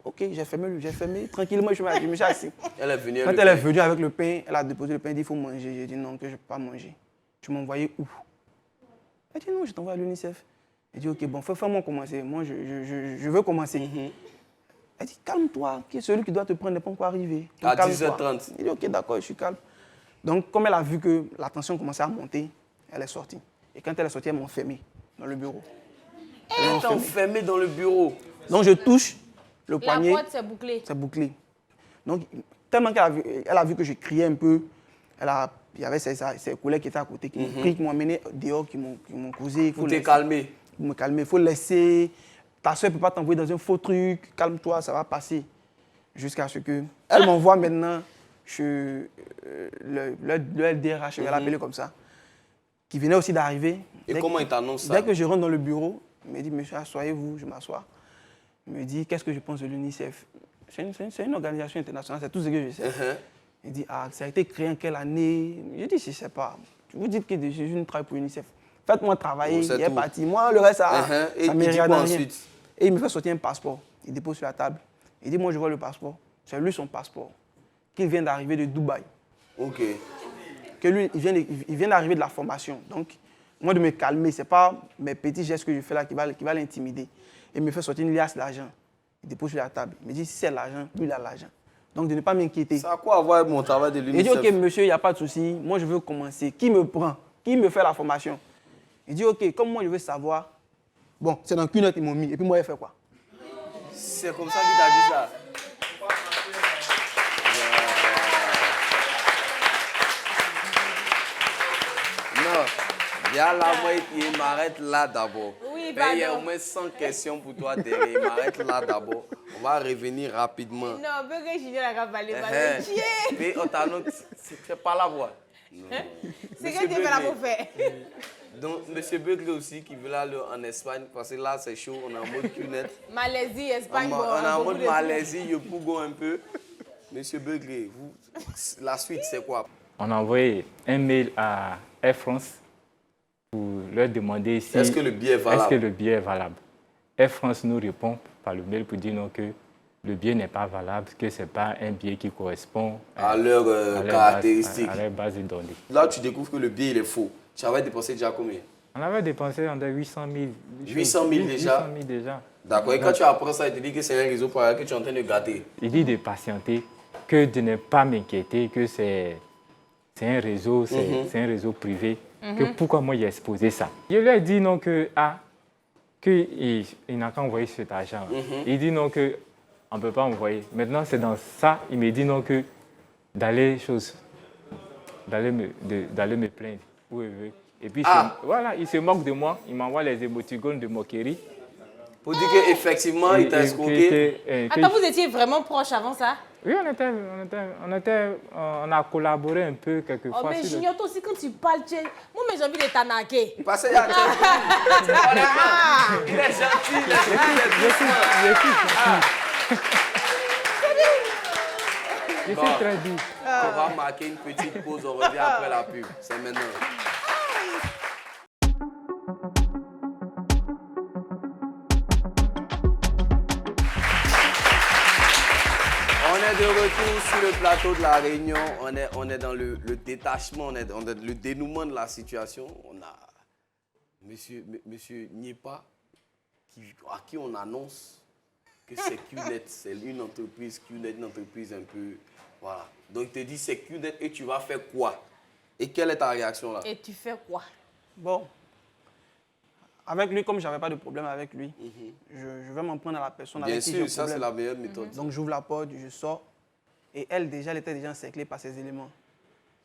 [SPEAKER 4] Ok, j'ai fermé tranquillement, je me suis assis.
[SPEAKER 1] Elle est venue.
[SPEAKER 4] Quand elle est venue avec le pain, elle a déposé le pain, elle dit, il faut manger. J'ai dit non, que je ne peux pas manger. Tu m'as envoyé où? Elle dit non, je t'envoie à l'UNICEF. Elle dit ok, bon, fais-moi commencer. Moi, je veux commencer. Elle dit calme-toi, qui est celui qui doit te prendre n'est pas encore arrivé.
[SPEAKER 1] À 10 h 30.
[SPEAKER 4] Il dit ok, d'accord, je suis calme. Donc, comme elle a vu que la tension commençait à monter, elle est sortie. Et quand elle est sortie, elle m'a enfermé dans le bureau.
[SPEAKER 1] Elle t'a enfermé dans le bureau.
[SPEAKER 4] Donc, je touche le poignet.
[SPEAKER 2] La porte, c'est bouclé.
[SPEAKER 4] C'est bouclé. Donc, tellement qu'elle a vu que je criais un peu, il y avait ses collègues qui étaient à côté, qui m'ont amené dehors, qui m'ont causé.
[SPEAKER 1] Pour te calmer.
[SPEAKER 4] Pour me calmer. Il faut laisser. Ta soeur ne peut pas t'envoyer dans un faux truc. Calme-toi, ça va passer. Jusqu'à ce que. Elle m'envoie maintenant le DRH, je vais l'appeler comme ça. qui venait aussi d'arriver.
[SPEAKER 1] Et comment il t'annonce ça?
[SPEAKER 4] Dès que je rentre dans le bureau, il me dit, monsieur, asseyez-vous, je m'assois. Il me dit, qu'est-ce que je pense de l'UNICEF? C'est une organisation internationale, c'est tout ce que je sais. Il dit, ah, ça a été créé en quelle année? Je dis, je ne sais pas. Vous dites que je ne travaille pour l'UNICEF. Faites-moi travailler, il est parti. Moi, le reste, ça me regarde rien. Et il me fait sortir un passeport. Il dépose sur la table. Il dit, moi, je vois le passeport. C'est lui son passeport. Qu'il vient d'arriver de Dubaï.
[SPEAKER 1] OK.
[SPEAKER 4] Que lui, il vient d'arriver de la formation. Donc, moi, de me calmer, ce n'est pas mes petits gestes que je fais là qui va l'intimider. Il me fait sortir une liasse d'argent. Il dépose sur la table. Il me dit, si c'est l'argent, lui, il a l'argent. Donc, de ne pas m'inquiéter.
[SPEAKER 1] Ça a quoi à voir avec mon travail de l'UNICEF?
[SPEAKER 4] Il dit, OK, monsieur, il n'y a pas de souci. Moi, je veux commencer. Qui me prend? Qui me fait la formation? Il dit, OK, comme moi, je veux savoir. Bon, c'est dans QNet, ils m'ont mis. Et puis, moi, il fait quoi?
[SPEAKER 1] C'est comme ça qu'il t'a dit ça? Non. Viens là, moi, il m'arrête là d'abord.
[SPEAKER 2] Oui,
[SPEAKER 1] il y a au moins 100 questions pour toi derrière. Il m'arrête là d'abord. On va revenir rapidement.
[SPEAKER 2] Non, parce que je viens la parler.
[SPEAKER 1] Mais on t'annonce, c'est pas la voix.
[SPEAKER 2] C'est que tu fais la pour faire.
[SPEAKER 1] Donc, M. Begley aussi, qui veut aller en Espagne, parce que là, c'est chaud, on est en mode QNet.
[SPEAKER 2] Malaisie, Espagne,
[SPEAKER 1] on est en mode Malaisie, il pougo un peu. M. Begley, la suite, c'est quoi?
[SPEAKER 3] On a envoyé un mail à Air France pour leur demander si...
[SPEAKER 1] Est-ce que le billet est valable?
[SPEAKER 3] Est-ce que le billet est valable? Air France nous répond par le mail pour dire non, que le billet n'est pas valable, que ce n'est pas un billet qui correspond
[SPEAKER 1] à leurs caractéristiques.
[SPEAKER 3] À leur base de données.
[SPEAKER 1] Là, tu découvres que le billet il est faux. Tu avais dépensé déjà combien?
[SPEAKER 3] On avait dépensé entre 800 000.
[SPEAKER 1] 800 000 déjà?
[SPEAKER 3] 800 000 déjà.
[SPEAKER 1] D'accord. Et quand tu apprends ça, il te dit que c'est un réseau par que tu es en train de gâter.
[SPEAKER 3] Il dit de patienter, que de ne pas m'inquiéter, que c'est un réseau, c'est un réseau privé. Que pourquoi moi j'ai exposé ça? Je lui ai dit non que il n'a qu'à envoyer cet argent. Il dit non que on ne peut pas envoyer. Maintenant c'est dans ça, il me dit non que d'aller me plaindre. Oui. Et puis voilà, il se moque de moi, il m'envoie les émoticônes de moquerie.
[SPEAKER 1] Pour dire qu'effectivement, il t'a escroqué.
[SPEAKER 2] Attends, vous étiez vraiment proches avant ça?
[SPEAKER 3] Oui, on a collaboré un peu quelquefois.
[SPEAKER 2] Oh, mais j'ignore aussi quand tu parles, moi, j'ai envie de t'anaquer.
[SPEAKER 1] Parce qu'il y a il est gentil,
[SPEAKER 3] Je suis très doux.
[SPEAKER 1] On va marquer une petite pause, on revient après la pub. C'est maintenant. On est de retour sur le plateau de la Réunion. On est dans le détachement, on est dans le dénouement de la situation. On a Monsieur Niepa à qui on annonce que c'est QNet, c'est une entreprise QNet, une entreprise un peu... Voilà. Donc il te dit c'est QNet et tu vas faire quoi? Et quelle est ta réaction là?
[SPEAKER 2] Et tu fais quoi?
[SPEAKER 4] Bon, avec lui, comme je n'avais pas de problème avec lui, je vais m'en prendre à la personne avec qui j'ai
[SPEAKER 1] Bien sûr, ça c'est la meilleure méthode.
[SPEAKER 4] Donc j'ouvre la porte, je sors. Et elle était déjà encerclée par ces éléments.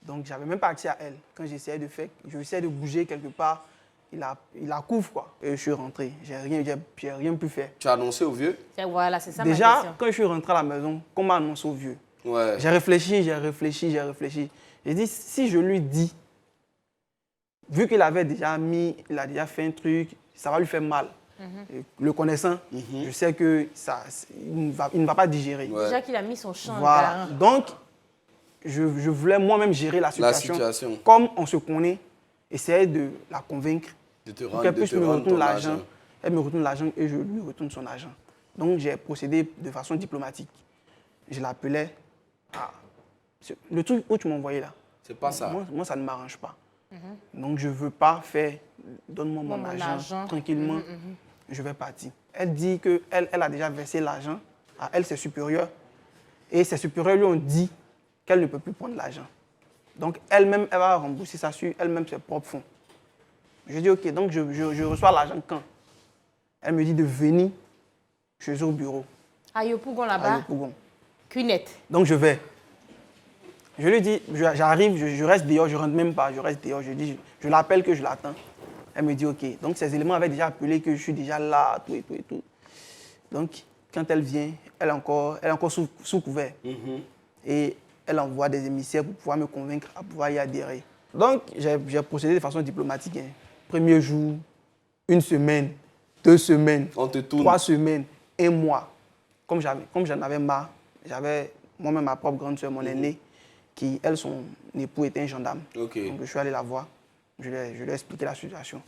[SPEAKER 4] Donc j'avais même pas accès à elle. Quand j'essayais de bouger quelque part, il la couvre quoi. Et je suis rentré, j'ai rien pu faire.
[SPEAKER 1] Tu as annoncé au vieux?
[SPEAKER 2] Voilà, c'est ça
[SPEAKER 4] déjà,
[SPEAKER 2] ma question.
[SPEAKER 4] quand je suis rentré à la maison, qu'on m'a annoncé au vieux.
[SPEAKER 1] Ouais.
[SPEAKER 4] J'ai réfléchi. J'ai dit, si je lui dis, vu qu'il avait déjà il a déjà fait un truc, ça va lui faire mal. Et le connaissant, je sais que il ne va pas digérer.
[SPEAKER 1] Ouais.
[SPEAKER 2] Déjà qu'il a mis son champ.
[SPEAKER 4] Voilà. Donc, je voulais moi-même gérer la situation. Comme on se connaît, essayer de la convaincre pour qu'elle puisse me retourner l'argent. Elle me retourne l'argent et je lui retourne son argent. Donc, j'ai procédé de façon diplomatique. Je l'appelais. Le truc où tu m'as envoyé là,
[SPEAKER 1] c'est pas ça.
[SPEAKER 4] Moi, ça ne m'arrange pas. Donc, je ne veux pas faire, donne-moi mon argent tranquillement, je vais partir. Elle dit qu'elle a déjà versé l'argent, à elle, ses supérieurs, et ses supérieurs lui ont dit qu'elle ne peut plus prendre l'argent. Donc, elle-même, elle va rembourser ça sur elle-même ses propres fonds. Je dis, OK, donc je reçois l'argent quand? Elle me dit de venir chez eux au bureau.
[SPEAKER 2] À Yopougon là-bas?
[SPEAKER 4] À Yopougon.
[SPEAKER 2] QNet.
[SPEAKER 4] Donc, je vais. Je lui dis, j'arrive, je reste dehors, je ne rentre même pas, je reste dehors. Je l'appelle que je l'attends. Elle me dit, OK. Donc, ces éléments avaient déjà appelé que je suis déjà là, tout et tout. Donc, quand elle vient, elle est encore sous couvert. Et elle envoie des émissaires pour pouvoir me convaincre à pouvoir y adhérer. Donc, j'ai procédé de façon diplomatique. Hein. Premier jour, 1 semaine, 2 semaines, 3 semaines, 1 mois. Comme j'en avais marre, j'avais moi-même ma propre grande soeur, mon aînée, qui, elle, son époux était un gendarme. Donc, je suis allé la voir. Je lui ai expliqué la situation.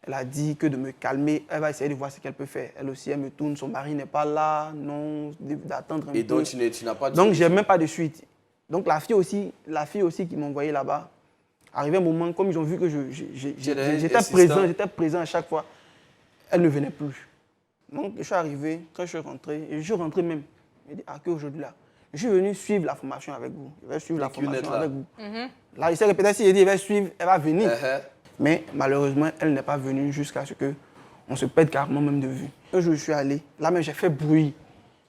[SPEAKER 4] Elle a dit que de me calmer, elle va essayer de voir ce qu'elle peut faire. Elle aussi, elle me tourne, son mari n'est pas là, non, d'attendre un peu.
[SPEAKER 1] Et donc, tu n'as pas de
[SPEAKER 4] Donc, je n'ai même pas de suite. Donc, la fille aussi qui m'a envoyé là-bas, arrivé un moment, comme ils ont vu que j'étais présent à chaque fois, elle ne venait plus. Donc, je suis arrivé, quand je suis rentré, et je suis rentré même. Je dis, qu'aujourd'hui là, je suis venu suivre la formation avec vous. Je vais suivre la formation avec vous. Là, il sait que peut-être si elle dit, elle va suivre, elle va venir. Mais malheureusement, elle n'est pas venue jusqu'à ce qu'on se perde carrément même de vue. Un jour, je suis allé, là même, j'ai fait bruit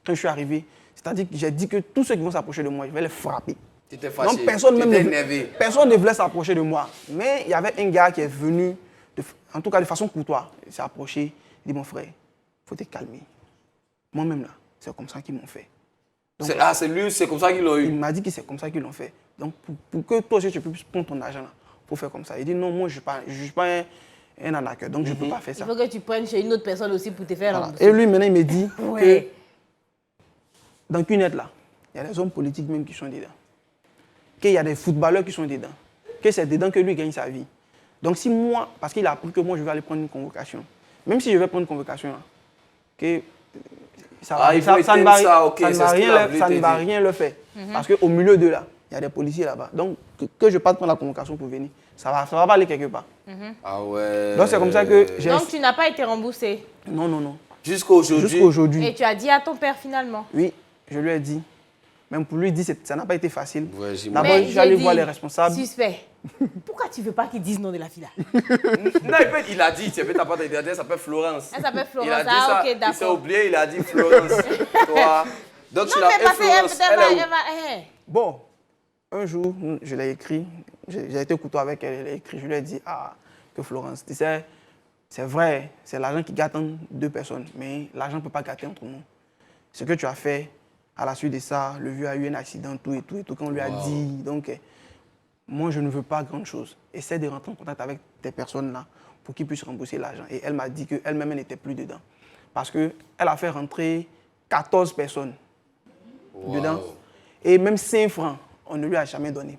[SPEAKER 4] quand je suis arrivé. C'est-à-dire que j'ai dit que tous ceux qui vont s'approcher de moi, je vais les frapper.
[SPEAKER 1] Tu étais fâché,
[SPEAKER 4] donc personne ne voulait s'approcher de moi. Mais il y avait un gars qui est venu, en tout cas de façon courtoise, il s'est approché, il dit, mon frère, il faut te calmer. Moi-même là, c'est comme ça qu'ils m'ont fait.
[SPEAKER 1] C'est lui, c'est comme ça qu'ils l'ont eu.
[SPEAKER 4] Il m'a dit que c'est comme ça qu'ils l'ont fait. Donc pour que toi aussi tu puisses prendre ton argent là, il faut faire comme ça. Il dit non, moi je ne suis pas un arnaqueur, donc je ne peux pas faire ça.
[SPEAKER 2] Il faut que tu prennes chez une autre personne aussi pour te faire rembourser.
[SPEAKER 4] Et lui maintenant il me dit que dans Cunette là, il y a des hommes politiques même qui sont dedans. Qu'il y a des footballeurs qui sont dedans. Que c'est dedans que lui gagne sa vie. Donc si moi, parce qu'il a appris que moi je vais aller prendre une convocation, même si je vais prendre une convocation là, que ça ne va rien le faire. Parce qu'au milieu de là, il y a des policiers là-bas. Donc, que je parte prendre la convocation pour venir, ça va pas aller quelque part.
[SPEAKER 1] Ah ouais.
[SPEAKER 4] Donc, c'est comme ça que j'ai...
[SPEAKER 2] Donc, tu n'as pas été remboursé?
[SPEAKER 4] Non.
[SPEAKER 1] Jusqu'à aujourd'hui.
[SPEAKER 2] Et tu as dit à ton père finalement?
[SPEAKER 4] Oui, je lui ai dit. Même pour lui dire, ça n'a pas été facile.
[SPEAKER 1] Ouais,
[SPEAKER 4] d'abord, je suis allé voir les responsables.
[SPEAKER 2] Suspect. Pourquoi tu ne veux pas qu'ils disent non de la fille là?
[SPEAKER 1] Non, il a dit, tu t'as pas d'idée, elle s'appelle Florence.
[SPEAKER 2] Elle s'appelle Florence,
[SPEAKER 1] il a dit ça,
[SPEAKER 2] ok, d'accord.
[SPEAKER 1] Il s'est oublié, il a dit Florence. Toi. Donc tu l'as Florence.
[SPEAKER 4] Bon, un jour, je l'ai écrit, j'ai été couteau avec elle, elle a écrit, je lui ai dit, que Florence, tu sais, c'est vrai, c'est l'argent qui gâte entre 2 personnes, mais l'argent ne peut pas gâter entre nous. Ce que tu as fait, à la suite de ça, le vieux a eu un accident, tout, quand on lui a dit. Donc, moi, je ne veux pas grand chose. Essaie de rentrer en contact avec ces personnes-là pour qu'ils puissent rembourser l'argent. Et elle m'a dit qu'elle-même, elle n'était plus dedans. Parce qu'elle a fait rentrer 14 personnes dedans. Et même 5 francs, on ne lui a jamais donné.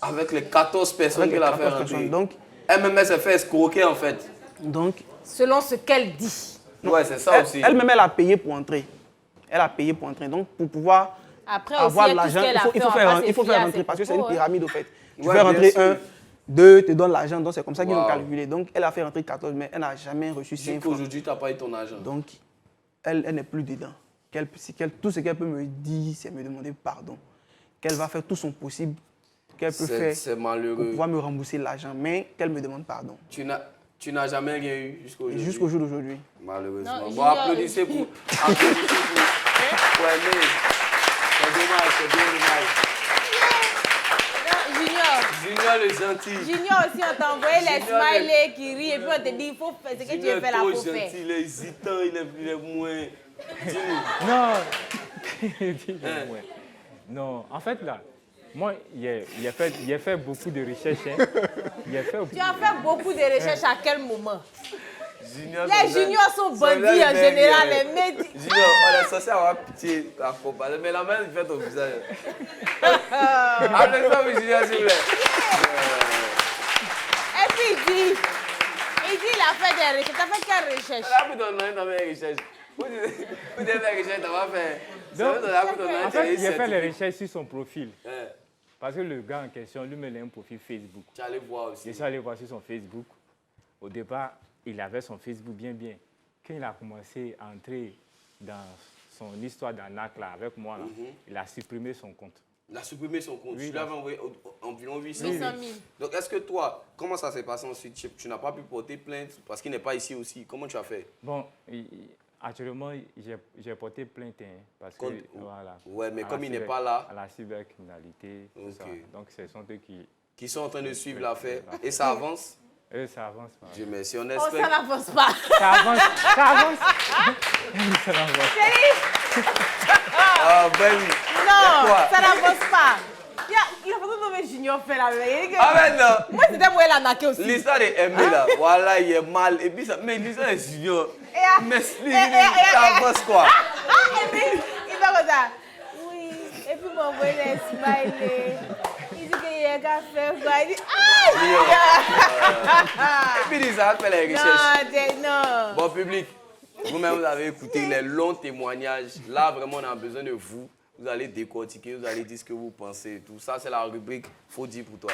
[SPEAKER 1] Avec les 14 personnes qu'elle a fait rentrer.
[SPEAKER 4] Donc,
[SPEAKER 1] elle-même, elle s'est fait escroquer, en fait.
[SPEAKER 4] Donc,
[SPEAKER 2] selon ce qu'elle dit.
[SPEAKER 1] Ouais, c'est ça aussi.
[SPEAKER 4] Elle-même, elle a payé pour entrer. Donc, pour pouvoir avoir l'argent, il faut faire rentrer. Parce que c'est une pyramide, au fait. Tu fais rentrer 1, 2, te donne l'argent. Donc, c'est comme ça qu'ils ont calculé. Donc, elle a fait rentrer 14, mais elle n'a jamais reçu 5 francs.
[SPEAKER 1] Aujourd'hui, tu n'as pas eu ton argent.
[SPEAKER 4] Donc, elle n'est plus dedans. Tout ce qu'elle peut me dire, c'est me demander pardon. Qu'elle va faire tout son possible qu'elle peut faire pour pouvoir me rembourser l'argent, mais qu'elle me demande pardon.
[SPEAKER 1] Tu n'as jamais rien eu jusqu'au jour d'aujourd'hui?
[SPEAKER 4] Jusqu'au jour d'aujourd'hui.
[SPEAKER 1] Malheureusement. Bon, applaudissez pour aimer. C'est dommage, c'est bien dommage. Junior le gentil.
[SPEAKER 2] Junior aussi, on t'a envoyé les smileys qui rient et puis on te dit, il faut faire ce que tu veux faire là pour faire.
[SPEAKER 1] Il est hésitant, il est moins...
[SPEAKER 3] Non, en fait là, moi, il a fait beaucoup de recherches. Hein.
[SPEAKER 2] Tu as fait beaucoup de recherches à quel moment?
[SPEAKER 1] Les
[SPEAKER 2] juniors sont bandits en général.
[SPEAKER 1] Junior, on est censé avoir pitié à comparer, mais la main, il fait ton visage. Appelez-moi, Junior, s'il vous plaît.
[SPEAKER 2] Et puis il dit, il a fait des recherches. Tu as fait quelle recherche?
[SPEAKER 1] Là, vous donnez dans mes recherches. Vous devez faire des recherches, tu vas faire.
[SPEAKER 3] En fait, il a fait les recherches sur son profil. Parce que le gars en question, lui-même, il a un profil Facebook.
[SPEAKER 1] Tu allais voir aussi.
[SPEAKER 3] Je suis allé voir sur son Facebook. Au départ, il avait son Facebook bien. Quand il a commencé à entrer dans son histoire d'arnaque là, avec moi, là, il a supprimé son compte.
[SPEAKER 1] Il a supprimé son compte.
[SPEAKER 3] Oui,
[SPEAKER 1] tu l'avais envoyé environ 800 000. Donc, est-ce que toi, comment ça s'est passé ensuite? Tu n'as pas pu porter plainte parce qu'il n'est pas ici aussi. Comment tu as fait?
[SPEAKER 3] Bon, actuellement, j'ai porté plainte parce que, voilà.
[SPEAKER 1] Ouais, mais comme il n'est pas là.
[SPEAKER 3] À la cybercriminalité, tout ça. Donc, ce sont eux
[SPEAKER 1] qui sont en train de suivre l'affaire. Et ça avance?
[SPEAKER 3] Ça avance.
[SPEAKER 1] Dieu merci, on
[SPEAKER 2] espère. Oh, ça n'avance pas.
[SPEAKER 3] Ça avance.
[SPEAKER 2] Ça n'avance.
[SPEAKER 1] Ah, ben.
[SPEAKER 2] Non, ça n'avance pas. Il a pas de que Junior fait là.
[SPEAKER 1] Ah mais non.
[SPEAKER 2] Moi, c'était moi l'arnaquer aussi.
[SPEAKER 1] L'histoire est aimée là. Voilà, il est mal. Et puis ça, mais l'histoire est Junior. Mais ça avance quoi?
[SPEAKER 2] Et puis, il va comme ça. Oui. Et puis, mon voisin est smiley. Il dit qu'il y a qu'à faire quoi. Il dit,
[SPEAKER 1] Et puis, il ça fait les recherches.
[SPEAKER 2] non.
[SPEAKER 1] Bon, public, vous-même, vous avez écouté les longs témoignages. Là, vraiment, on a besoin de vous. Vous allez décortiquer, vous allez dire ce que vous pensez et tout. Ça, c'est la rubrique Faut dire pour toi.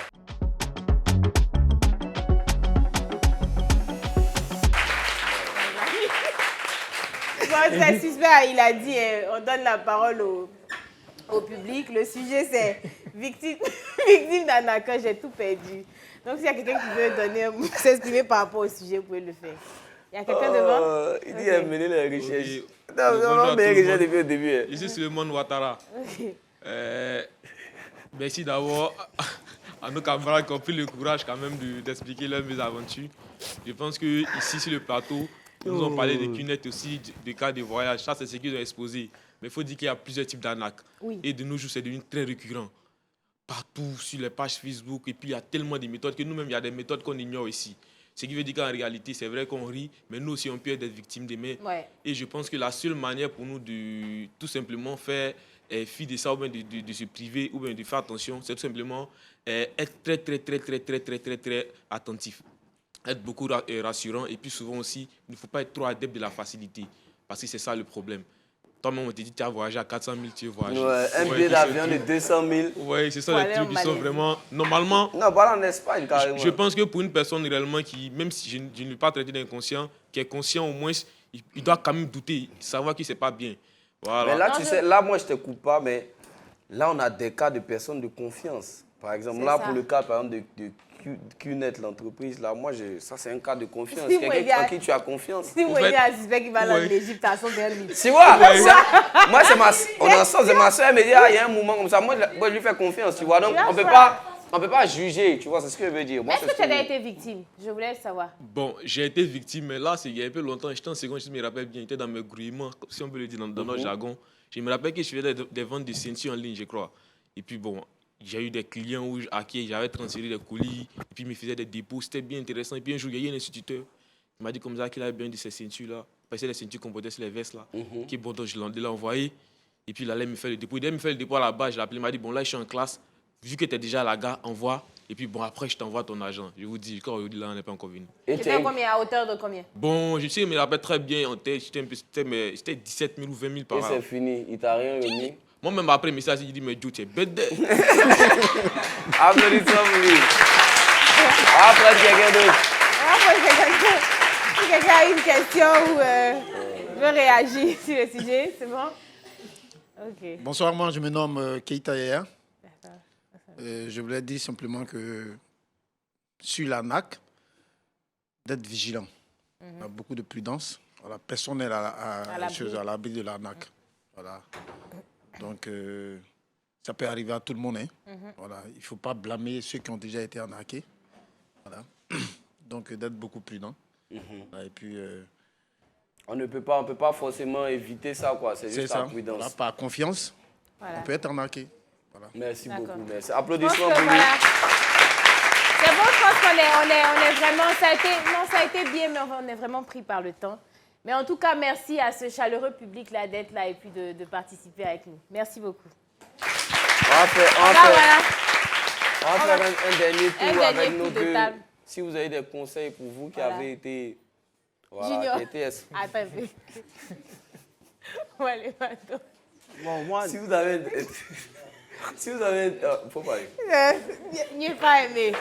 [SPEAKER 2] Bon, c'est suspect, il a dit, on donne la parole au public. Le sujet, c'est victime d'arnaqueur, j'ai tout perdu. Donc, s'il y a quelqu'un qui veut s'exprimer par rapport au sujet, vous pouvez le faire. Il y a quelqu'un devant?
[SPEAKER 1] Il dit mener les recherches.
[SPEAKER 5] Non,
[SPEAKER 1] mais recherches depuis le début.
[SPEAKER 5] Ici, Suleiman Ouattara. Merci d'abord à nos camarades qui ont pris le courage quand même d'expliquer leurs mésaventures. Je pense qu'ici, sur le plateau, ils nous ont parlé des cunettes aussi, des cas de voyage. Ça, c'est ce qu'ils ont exposé. Mais il faut dire qu'il y a plusieurs types d'arnaques. Oui. Et de nos jours, c'est devenu très récurrent. Partout, sur les pages Facebook. Et puis, il y a tellement de méthodes que nous-mêmes, il y a des méthodes qu'on ignore ici. Ce qui veut dire qu'en réalité, c'est vrai qu'on rit, mais nous aussi, on peut être des victimes d'aimer. Ouais. Et je pense que la seule manière pour nous de tout simplement faire fi de ça, ou bien de se priver, ou bien de faire attention, c'est tout simplement être très attentif. Être beaucoup rassurant. Et puis souvent aussi, il ne faut pas être trop adepte de la facilité. Parce que c'est ça le problème. Toi-même, on te dit tu as voyagé à 400 000, tu voyages.
[SPEAKER 1] Ouais, un billet d'avion de 200 000.
[SPEAKER 5] Oui, c'est ça les trucs qui sont vraiment... Normalement...
[SPEAKER 1] Non, voilà en Espagne, carrément.
[SPEAKER 5] Je pense que pour une personne réellement qui, même si je ne vais pas traiter d'inconscient, qui est conscient au moins, il doit quand même douter, savoir que ce n'est pas bien. Voilà.
[SPEAKER 1] Mais là, tu sais, là, moi, je ne te coupe pas, mais là, on a des cas de personnes de confiance. Par exemple, là, pour le cas, par exemple, de QNet, l'entreprise, là, moi, ça, c'est un cas de confiance.
[SPEAKER 2] Si
[SPEAKER 1] quelqu'un en qui tu as confiance.
[SPEAKER 2] Si vous voyez un suspect qui va dans l'Égypte à son dernier.
[SPEAKER 1] Tu vois, moi, on est ensemble, c'est ma soeur, elle me dit, il y a un moment comme ça. Moi, je lui fais confiance, tu vois. Donc, on ne peut pas juger, tu vois, c'est ce que je veux dire.
[SPEAKER 2] Est-ce que tu as été victime? Je voulais savoir.
[SPEAKER 5] Bon, j'ai été victime, mais là, il y a un peu longtemps, j'étais en seconde, je me rappelle bien, j'étais dans mes grouillements, si on peut le dire dans notre jargon. Je me rappelle que je faisais des ventes de ceintures en ligne, je crois. Et puis, bon, j'ai eu des clients à qui j'avais transféré des colis, et puis ils me faisaient des dépôts, c'était bien intéressant. Et puis un jour, il y a eu un instituteur, il m'a dit comme ça qu'il avait bien de ces ceintures-là, parce que les ceintures qu'on portait sur les vestes là, qui bon, donc je l'ai envoyé, et puis il allait me faire le dépôt. Il allait me faire le dépôt à la base, je l'ai appelé, il m'a dit, bon là je suis en classe, vu que tu es déjà à la gare, envoie, et puis bon après je t'envoie ton argent. Je vous dis, quand aujourd'hui là on n'est pas encore venu.
[SPEAKER 2] Et tu combien, à hauteur de combien?
[SPEAKER 5] Bon, je sais, il me rappelle très bien en tête, c'était 17 000 ou 20 000 par an.
[SPEAKER 1] Et c'est fini, il t'a rien remis?
[SPEAKER 5] Moi-même, après le message, il dit, mais Joe, tu es bête.
[SPEAKER 1] Applaudissons pour lui. Après, quelqu'un d'autre.
[SPEAKER 2] Si quelqu'un a une question ou veut réagir sur le sujet, c'est bon? Ok.
[SPEAKER 6] Bonsoir, moi je me nomme Keita Yaya. Je voulais dire simplement que sur l'arnaque, d'être vigilant. Il y a beaucoup de prudence. Voilà, personne n'est à l'abri de l'arnaque. Voilà. Donc, ça peut arriver à tout le monde. Hein. Voilà. Il ne faut pas blâmer ceux qui ont déjà été arnaqués. Voilà. Donc, d'être beaucoup prudent. Voilà. Et puis,
[SPEAKER 1] on ne peut pas forcément éviter ça, quoi. C'est juste la prudence.
[SPEAKER 6] Voilà, par confiance, on peut être arnaqué. Voilà.
[SPEAKER 1] Merci beaucoup. Merci. Applaudissements pour lui.
[SPEAKER 2] C'est bon, je pense qu'on est vraiment... Ça a été bien, mais on est vraiment pris par le temps. Mais en tout cas, merci à ce chaleureux public-là d'être là et puis de participer avec nous. Merci beaucoup.
[SPEAKER 1] On va faire un dernier tour avec nos deux. Si vous avez des conseils pour vous qui avez été... Voilà,
[SPEAKER 2] Junior.
[SPEAKER 1] qui étaient...
[SPEAKER 2] Attends. On va les bateaux.
[SPEAKER 4] Bon, moi...
[SPEAKER 1] Si vous avez... faut parler.
[SPEAKER 2] N'y pas aimé.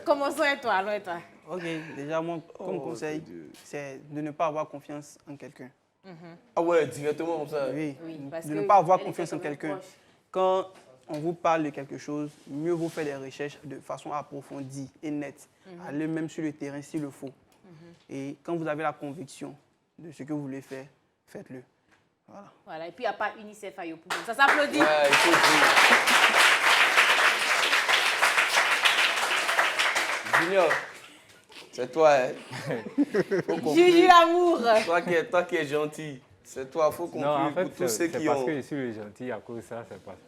[SPEAKER 2] Commençons avec toi, allons avec toi.
[SPEAKER 4] Ok, déjà, moi, comme conseil, c'est de ne pas avoir confiance en quelqu'un.
[SPEAKER 1] Ah ouais, directement comme ça.
[SPEAKER 4] Oui,
[SPEAKER 2] parce
[SPEAKER 4] de
[SPEAKER 2] que
[SPEAKER 4] ne pas avoir confiance en quelqu'un. Quand on vous parle de quelque chose, mieux vaut faire des recherches de façon approfondie et nette. Allez même sur le terrain s'il le faut. Et quand vous avez la conviction de ce que vous voulez faire, faites-le.
[SPEAKER 2] Voilà. Et puis, il n'y a pas UNICEF à Yopougon. Ça s'applaudit.
[SPEAKER 1] Ouais, il faut dire. Junior, c'est toi, hein.
[SPEAKER 2] Juju l'amour.
[SPEAKER 1] Toi qui es gentil, c'est toi, il faut conclure
[SPEAKER 3] non, en fait,
[SPEAKER 1] pour tous ceux qui ont...
[SPEAKER 3] parce que je suis le gentil, à cause de ça, c'est pas ça.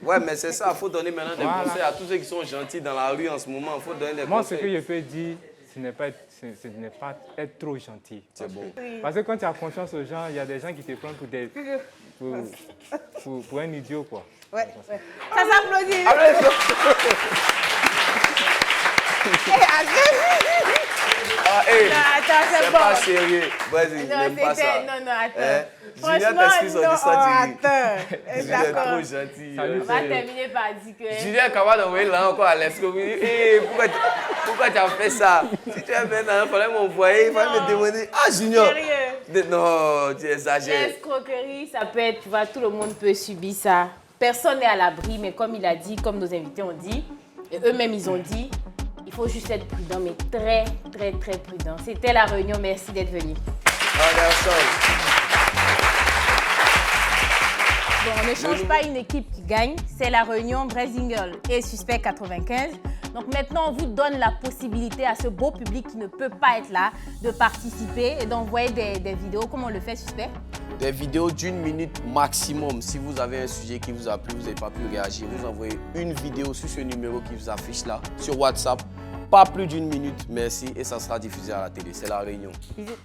[SPEAKER 1] Ouais, mais c'est ça, il faut donner maintenant des conseils à tous ceux qui sont gentils dans la rue en ce moment. Il faut donner des conseils.
[SPEAKER 3] Moi, ce que je peux dire, ce n'est pas être trop gentil.
[SPEAKER 1] C'est bon.
[SPEAKER 3] Parce que quand tu as confiance aux gens, il y a des gens qui te prennent pour un idiot, quoi.
[SPEAKER 2] Ouais. Ça s'applaudit. Attends, c'est
[SPEAKER 1] pas sérieux. Vas-y, n'aime pas ça.
[SPEAKER 2] Non, attends.
[SPEAKER 1] Julien t'excuse sur ça,
[SPEAKER 2] Julien
[SPEAKER 1] est trop gentil.
[SPEAKER 2] On va terminer par dire que...
[SPEAKER 1] Julien est capable d'envoyer là encore à l'esco. Pourquoi tu as fait ça? Si tu es maintenant, il fallait m'envoyer, il fallait me demander. Ah, Junior!
[SPEAKER 2] Sérieux?
[SPEAKER 1] Non, tu exagères.
[SPEAKER 2] L'escroquerie, ça peut être, tu vois, tout le monde peut subir ça. Personne n'est à l'abri, mais comme il a dit, comme nos invités ont dit, et eux-mêmes ils ont dit, il faut juste être prudent, mais très, très, très prudent. C'était la réunion, merci d'être venu. Bon, on ne change pas une équipe qui gagne, c'est la réunion Brasingle et Suspect 95. Donc maintenant, on vous donne la possibilité à ce beau public qui ne peut pas être là de participer et d'envoyer des vidéos. Comment on le fait, Suspect?
[SPEAKER 1] Des vidéos d'1 minute maximum. Si vous avez un sujet qui vous a plu, vous n'avez pas pu réagir, vous envoyez une vidéo sur ce numéro qui vous affiche là, sur WhatsApp. Pas plus d'1 minute, merci, et ça sera diffusé à la télé. C'est la réunion.
[SPEAKER 2] Bisous.